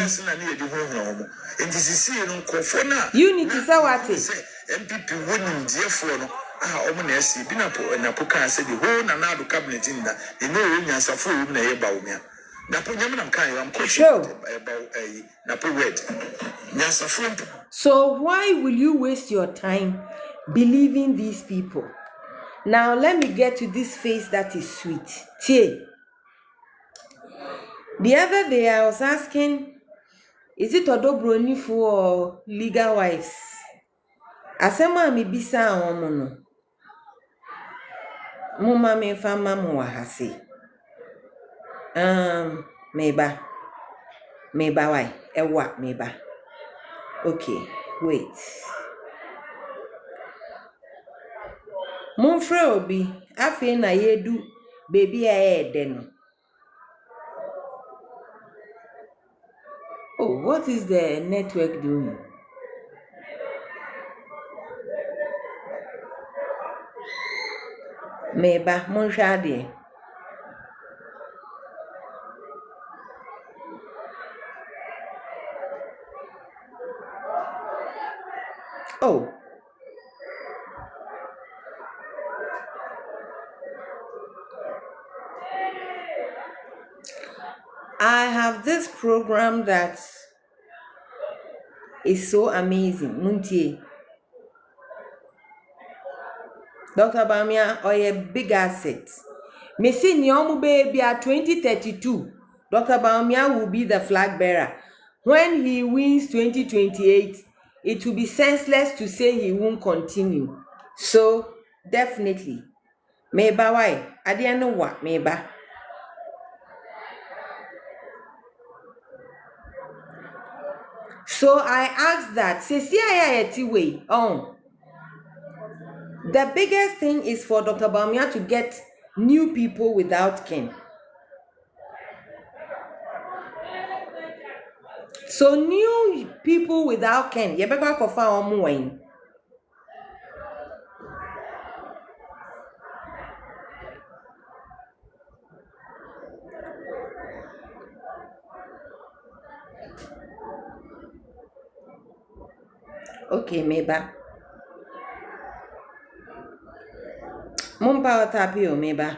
Unity say what is MPP winning dear for Omunesi, Binapo and Apoka said the whole Nanado cabinet in that they know when you are full in a Bawumia. Napo nyamna mkan I'm coaching Sure. about napo word. Nyasa front. So why will you waste your time believing these people? Now let me get to this face that is sweet. Tie. The other day I was asking, is it Odobroni for legal wives? Asema mi bisa omono. Muma me fama mu wahase. Meba why? Ewa meba. Okay, wait. Monfre obi afi na yedu baby aede no. Oh, what is the network doing? Meba monhwade. Oh. I have this program that is so amazing. Muntie. Dr. Bawumia, or a big asset. Me see nyomu baby at 2032. Dr. Bawumia will be the flag bearer. When he wins 2028, it will be senseless to say he won't continue. So, definitely. Meba why? I didn't know what, meba. So I asked that, the biggest thing is for Dr. Bawumia to get new people without kin. So new people without kin, you better go for omuwen. Okay, meba. Mumpa otapio meba.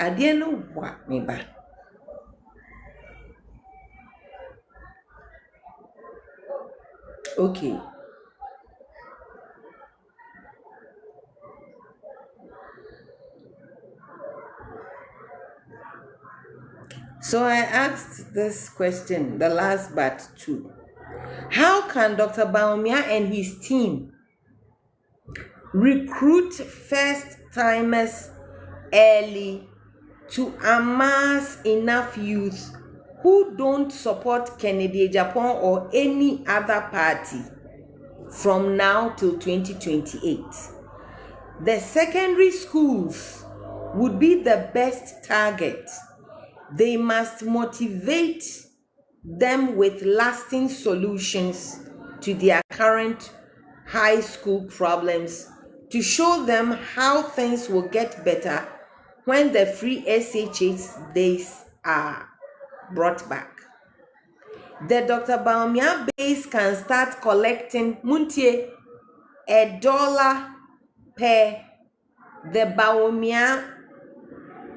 I didn't know what meba. Okay. So I asked this question, the last but two. How can Dr. Bawumia and his team recruit first-timers early to amass enough youth who don't support Kennedy Japan or any other party from now till 2028? The secondary schools would be the best target. They must motivate them with lasting solutions to their current high school problems to show them how things will get better when the free SHH days are brought back. The Dr. Bawumia base can start collecting $1 per the Bawumia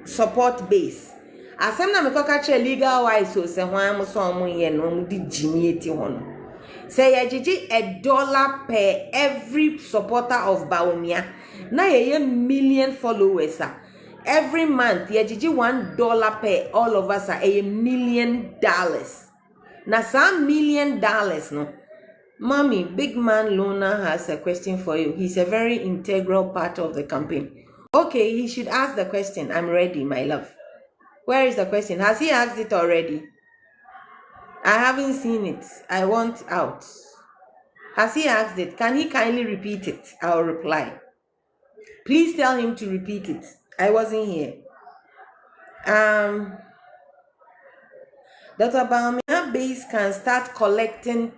support base. Asem na mekoka che legal wise so se hwan mo so omo ye no mo di jimieti hono. Say ye $1 per every supporter of Bawumia. Na ye million followers. Every month ye $1 per all of us are $1 million. Na some $1 million no. Mommy, big man Luna has a question for you. He's a very integral part of the campaign. Okay, he should ask the question. I'm ready, my love. Where is the question? Has he asked it already? I haven't seen it. I want out. Has he asked it? Can he kindly repeat it? I'll reply. Please tell him to repeat it. I wasn't here. Dr. Bawumia base can start collecting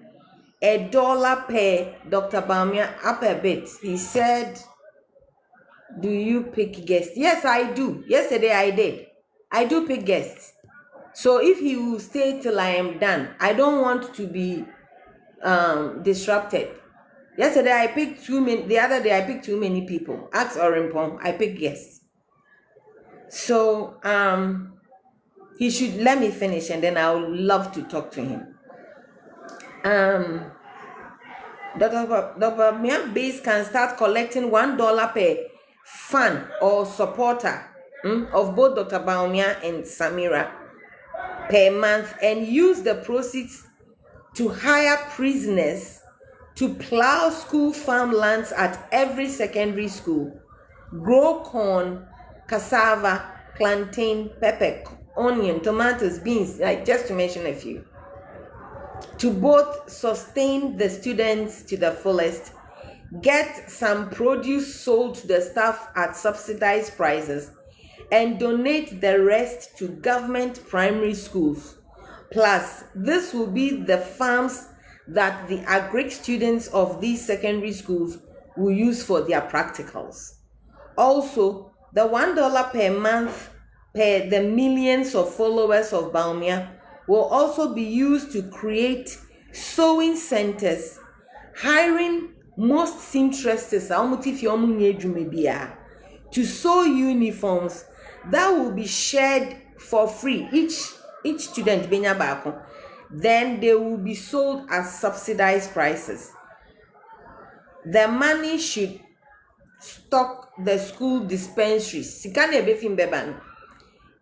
$1 per Dr. Bawumia up a bit. He said, do you pick guests? Yes, I do. Yesterday I did. I do pick guests. So if he will stay till I am done, I don't want to be disrupted. Yesterday I picked too many. The other day I picked too many people. Ask Orimpong. I picked guests. So he should let me finish, and then I would love to talk to him. Dr. Bawumia base can start collecting $1 per fan or supporter of both Dr. Bawumia and Samira per month, and use the proceeds to hire prisoners to plow school farmlands at every secondary school, grow corn, cassava, plantain, pepper, onion, tomatoes, beans, like just to mention a few, to both sustain the students to the fullest, get some produce sold to the staff at subsidized prices, and donate the rest to government primary schools. Plus, this will be the farms that the agric students of these secondary schools will use for their practicals. Also, the $1 per month per the millions of followers of Bawumia will also be used to create sewing centers, hiring most seamstresses to sew uniforms that will be shared for free. Each student benya bako. Then they will be sold at subsidized prices. The money should stock the school dispensaries. Sikana ebefim beban.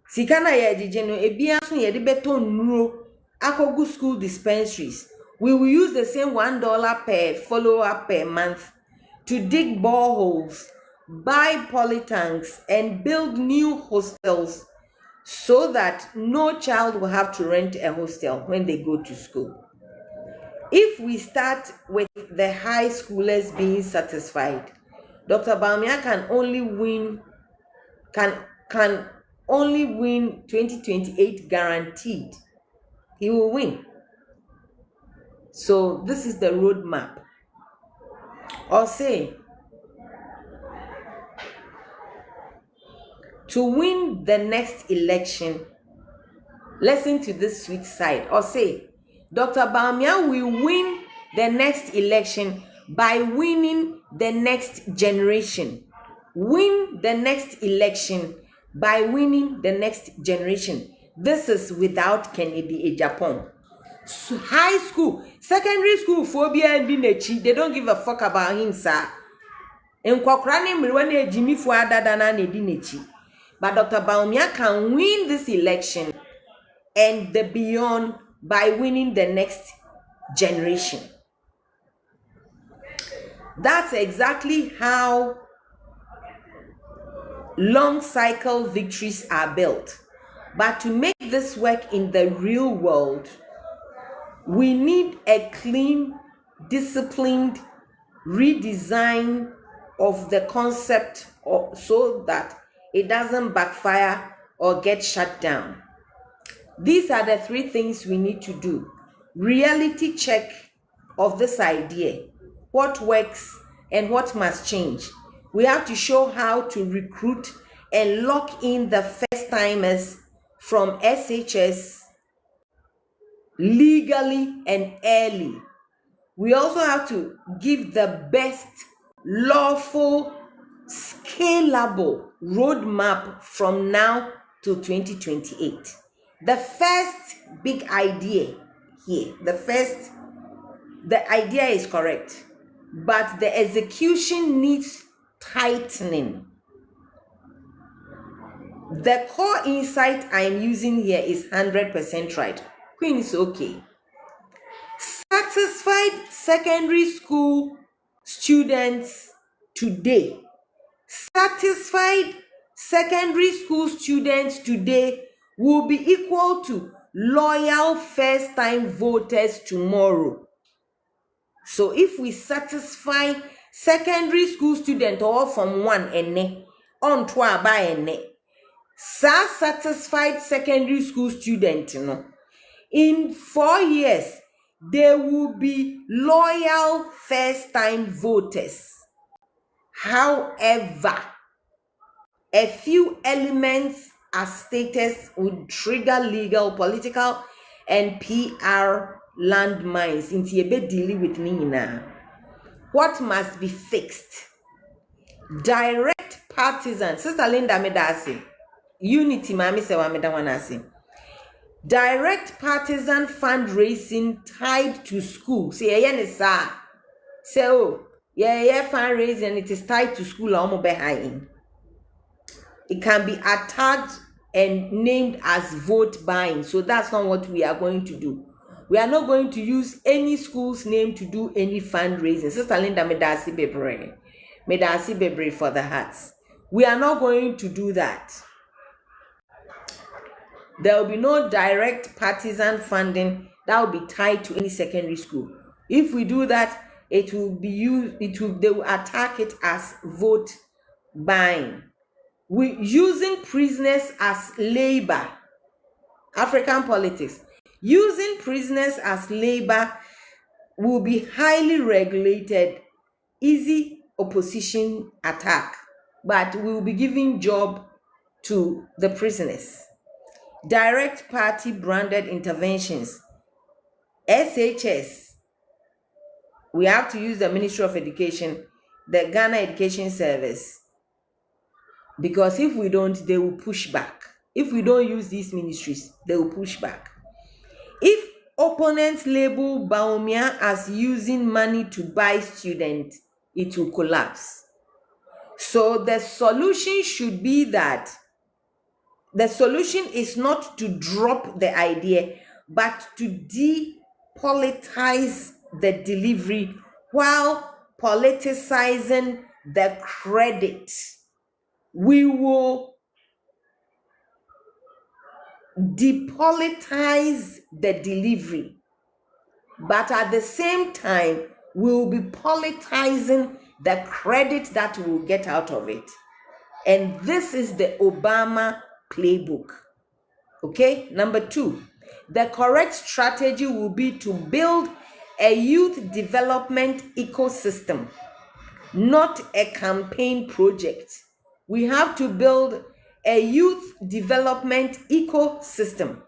Sikana yejijeno ebia so yede beto nuro akogu school dispensaries. We will use the same $1 per follower per month to dig boreholes, buy polytanks, and build new hostels so that no child will have to rent a hostel when they go to school. If we start with the high schoolers being satisfied, Dr. Bawumia can only win 2028 guaranteed. He will win. So this is the roadmap. Or say, to win the next election, listen to this sweet side. Or say, Dr. Bawumia will win the next election by winning the next generation. Win the next election by winning the next generation. This is without Kennedy Japan. So high school, secondary school, phobia and dinechi, they don't give a fuck about him, sir. And Kwokrani Milwane Jimmy Fuada Dana Nedinechi. But Dr. Bawumia can win this election and the beyond by winning the next generation. That's exactly how long cycle victories are built. But to make this work in the real world, we need a clean, disciplined redesign of the concept so that it doesn't backfire or get shut down. These are the three things we need to do. Reality check of this idea. What works and what must change. We have to show how to recruit and lock in the first timers from SHS legally and early. We also have to give the best lawful, scalable roadmap from now to 2028. The first big idea here, the idea is correct, but the execution needs tightening. The core insight I'm using here is 100% right. Queen is okay. Satisfied secondary school students today. Satisfied secondary school students today will be equal to loyal first-time voters tomorrow. So if we satisfy secondary school students all from one ene on twa by ene, satisfied secondary school students, in 4 years, they will be loyal first-time voters. However, a few elements as stated would trigger legal, political, and PR landmines. Inti ebe dealing with me now. what must be fixed? Direct partisan. Sister Linda Medasi. Unity, Mami Sewa Medawanasi. Direct partisan fundraising tied to school. See, so, fundraising, it is tied to school. It can be attacked and named as vote buying. So that's not what we are going to do. We are not going to use any school's name to do any fundraising. Sister Linda Medasi Bebre for the hearts. We are not going to do that. There will be no direct partisan funding that will be tied to any secondary school. If we do that, it will be used, they will attack it as vote buying. We using prisoners as labor. African politics. Using prisoners as labor will be highly regulated, easy opposition attack, but we will be giving job to the prisoners. Direct party branded interventions. SHS. We have to use the Ministry of Education, the Ghana Education Service. Because if we don't, they will push back. If we don't use these ministries, they will push back. If opponents label Bawumia as using money to buy students, it will collapse. So the solution should be that the solution is not to drop the idea, but to depolitize the delivery while politicizing the credit. We will depolitize the delivery, but at the same time, we will be politicizing the credit that we will get out of it. And this is the Obama playbook. Okay, number 2, the correct strategy will be to build a youth development ecosystem, not a campaign project. We have to build a youth development ecosystem.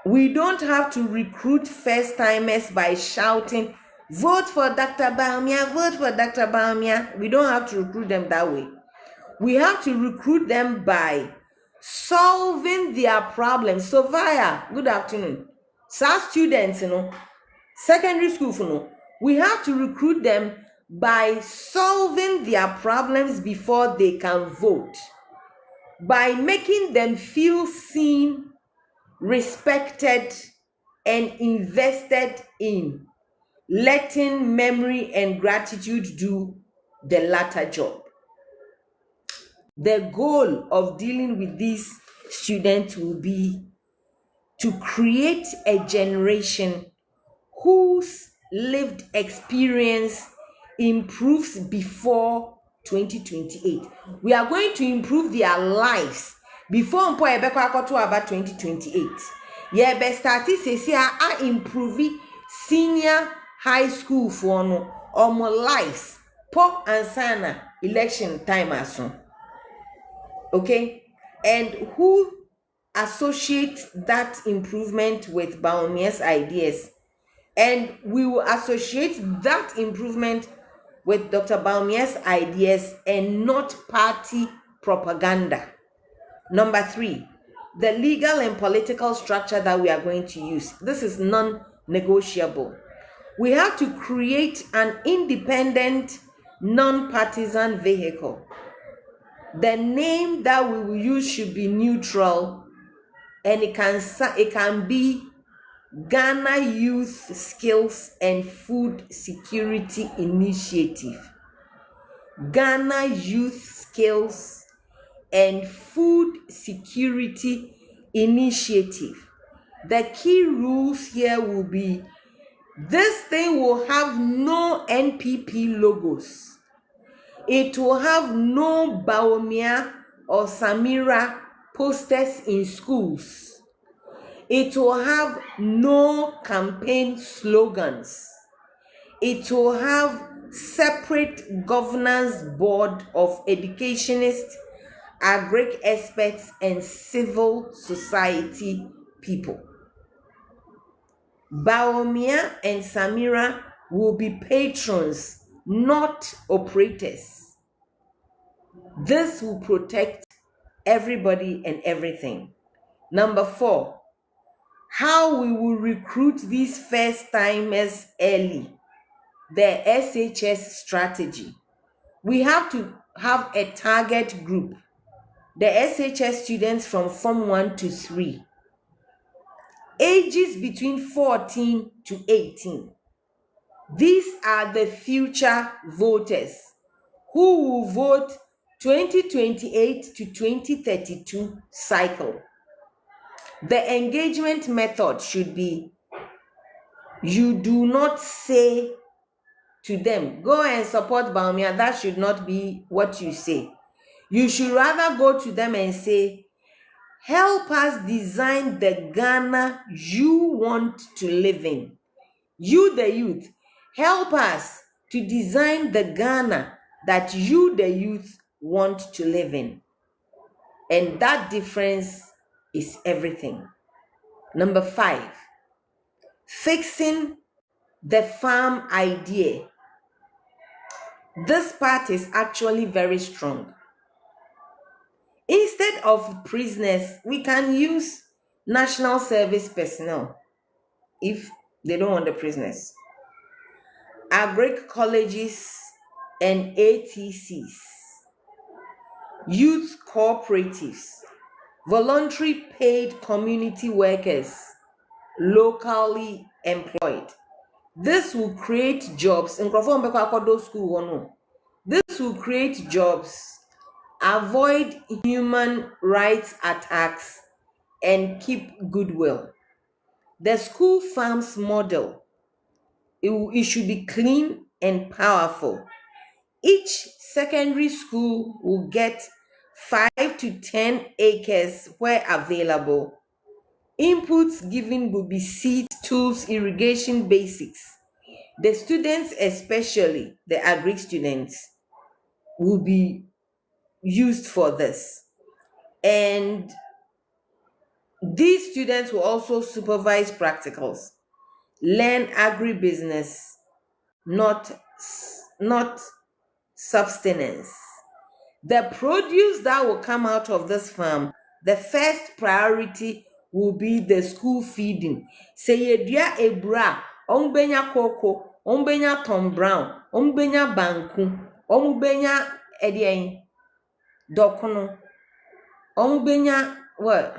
We don't have to recruit first-timers by shouting, vote for Dr. Bawumia, vote for Dr. Bawumia. We don't have to recruit them that way. We have to recruit them by solving their problems. So via, good afternoon. Some students, secondary school, we have to recruit them by solving their problems before they can vote. By making them feel seen, respected, and invested in, letting memory and gratitude do the latter job. The goal of dealing with these students will be to create a generation whose lived experience improves before 2028. We are going to improve their lives before about 2028. Yeah, be starting say I improve senior high school for no or more lives po ansana election time aso. Okay, and who associate that improvement with Bawumia's ideas, and we will associate that improvement with Dr. Bawumia's ideas and not party propaganda. Number 3, the legal and political structure that we are going to use. This is non-negotiable. We have to create an independent, non-partisan vehicle. The name that we will use should be neutral, and it can be Ghana Youth Skills and Food Security Initiative. Ghana Youth Skills and Food Security Initiative. The key rules here will be this thing will have no NPP logos. It will have no Bawumia or Samira posters in schools. It will have no campaign slogans. It will have separate governance board of educationists, agric experts, and civil society people. Bawumia and Samira will be patrons, not operators. This will protect everybody and everything. Number 4, how we will recruit these first timers early. The SHS strategy. We have to have a target group. The SHS students from Form 1 to 3. Ages between 14 to 18. These are the future voters who will vote 2028 to 2032 cycle. The engagement method should be, you do not say to them, go and support Bawumia. That should not be what you say. You should rather go to them and say, help us design the Ghana you want to live in. You, the youth, help us to design the Ghana that you, the youth, want to live in. And that difference is everything. Number 5, fixing the farm idea. This part is actually very strong. Instead of prisoners, we can use national service personnel if they don't want the prisoners. Agric colleges and ATCs, youth cooperatives, voluntary paid community workers, locally employed. This will create jobs. This will create jobs, avoid human rights attacks, and keep goodwill. The school farms model, it should be clean and powerful. Each secondary school will get 5 to 10 acres where available. Inputs given will be seeds, tools, irrigation basics. The students, especially the agri students, will be used for this. And these students will also supervise practicals, learn agribusiness, not subsistence. The produce that will come out of this farm, the first priority will be the school feeding. Say yedua ebra, ombenya cocoa, ombenya Tom Brown, ombenya banku, ombenya edien dokono, ombenya what?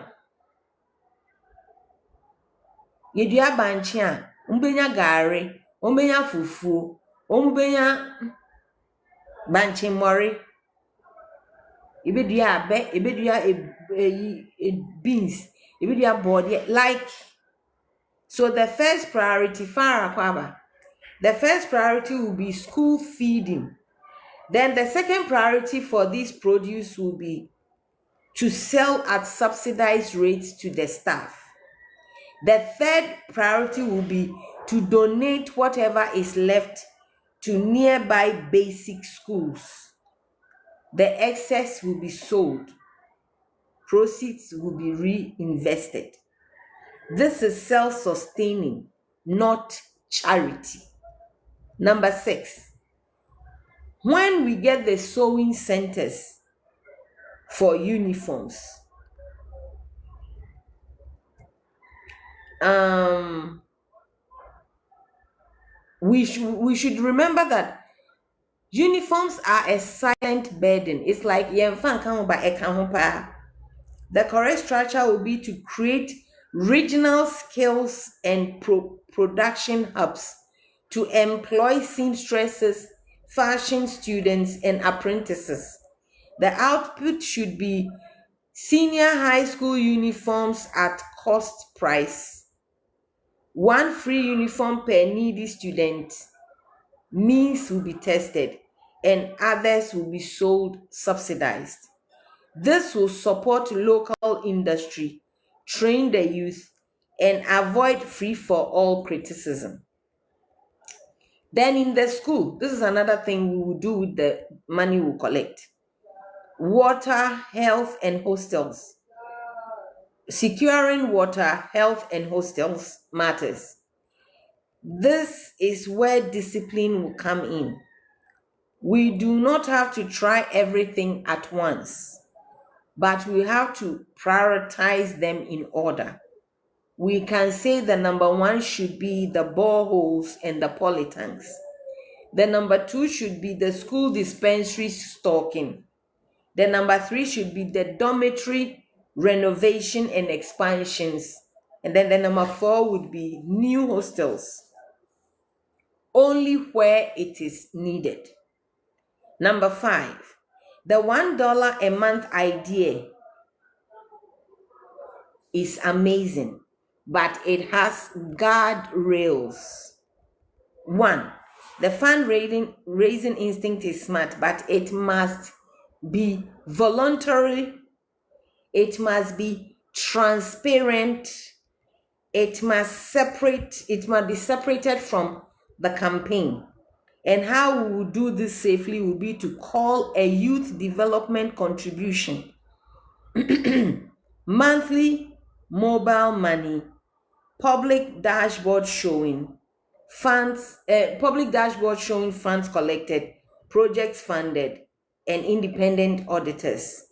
Yedua banchia, ombenya gari, ombenya fufu, ombenya banchimori. Ibedua abe, ibedua beans, ibedua body, like. So the first priority, the first priority will be school feeding. Then the second priority for this produce will be to sell at subsidized rates to the staff. The third priority will be to donate whatever is left to nearby basic schools. The excess will be sold. Proceeds will be reinvested. This is self-sustaining, not charity. Number 6, when we get the sewing centers for uniforms, we should remember that uniforms are a silent burden. It's like the correct structure will be to create regional skills and production hubs to employ seamstresses, fashion students, and apprentices. The output should be senior high school uniforms at cost price. 1 free uniform per needy student. Means will be tested and others will be sold subsidized. This will support local industry, train the youth, and avoid free-for-all criticism. Then in the school, this is another thing we will do with the money we collect. Water, health, and hostels. Securing water, health, and hostels matters. This is where discipline will come in. We do not have to try everything at once, but we have to prioritize them in order. We can say the number one should be the boreholes and the polytanks. The number two should be the school dispensary stocking. The number three should be the dormitory renovation and expansions. And then the number four would be new hostels, only where it is needed. Number five, the $1 a month idea is amazing, but it has guardrails. One, the fundraising instinct is smart, but it must be voluntary, it must be transparent, it must be separated from the campaign. And how we will do this safely will be to call a youth development contribution, monthly mobile money, public dashboard showing funds collected, projects funded, and independent auditors.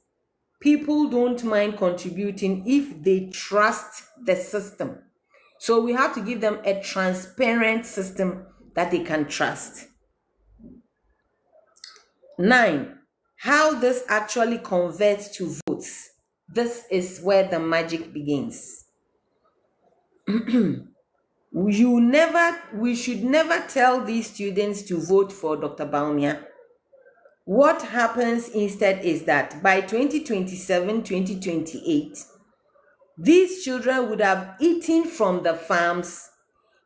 People don't mind contributing if they trust the system. So we have to give them a transparent system that they can trust. 9, how this actually converts to votes. This is where the magic begins. We should never tell these students to vote for Dr. Bawumia. What happens instead is that by 2027, 2028, these children would have eaten from the farms,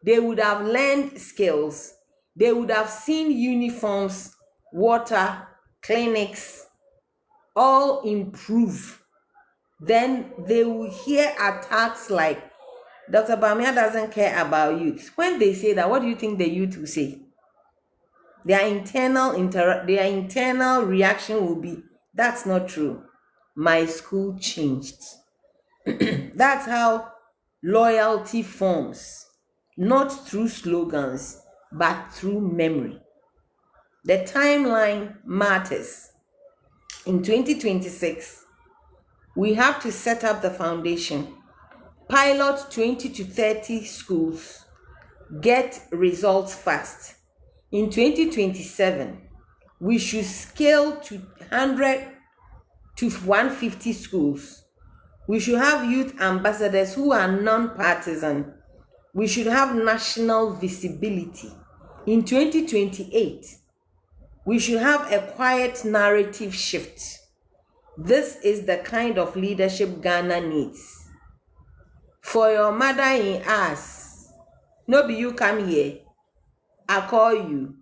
they would have learned skills, they would have seen uniforms, water, clinics, all improve. Then they will hear attacks like, Dr. Bawumia doesn't care about youth. When they say that, what do you think the youth will say? Their internal reaction will be, that's not true. My school changed. That's how loyalty forms, not through slogans, but through memory. The timeline matters. In 2026, we have to set up the foundation. Pilot 20 to 30 schools. Get results fast. In 2027, we should scale to 100 to 150 schools. We should have youth ambassadors who are non-partisan. We should have national visibility. In 2028, we should have a quiet narrative shift. This is the kind of leadership Ghana needs. For your mother in us, no be you come here, I call you.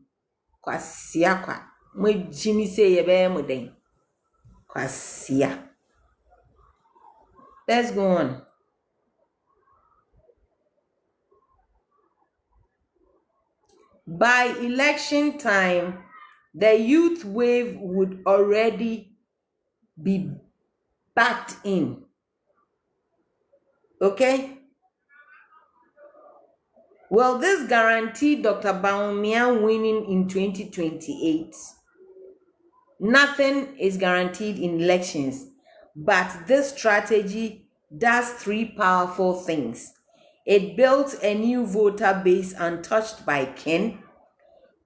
Kwasia kwa. Mwe Jimmy say yebe muden. Kwasia. Let's go on. By election time, the youth wave would already be backed in. Okay? Will this guarantee Dr. Bawumia winning in 2028? Nothing is guaranteed in elections, but this strategy does 3 powerful things. It builds a new voter base untouched by kin.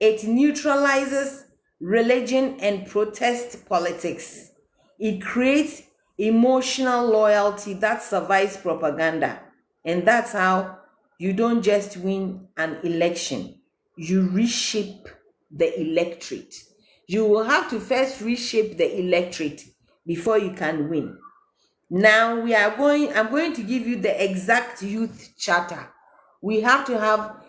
It neutralizes religion and protest politics. It creates emotional loyalty that survives propaganda. And that's how you don't just win an election, you reshape the electorate. You will have to first reshape the electorate before you can win. Now I'm going to give you the exact youth charter. We have to have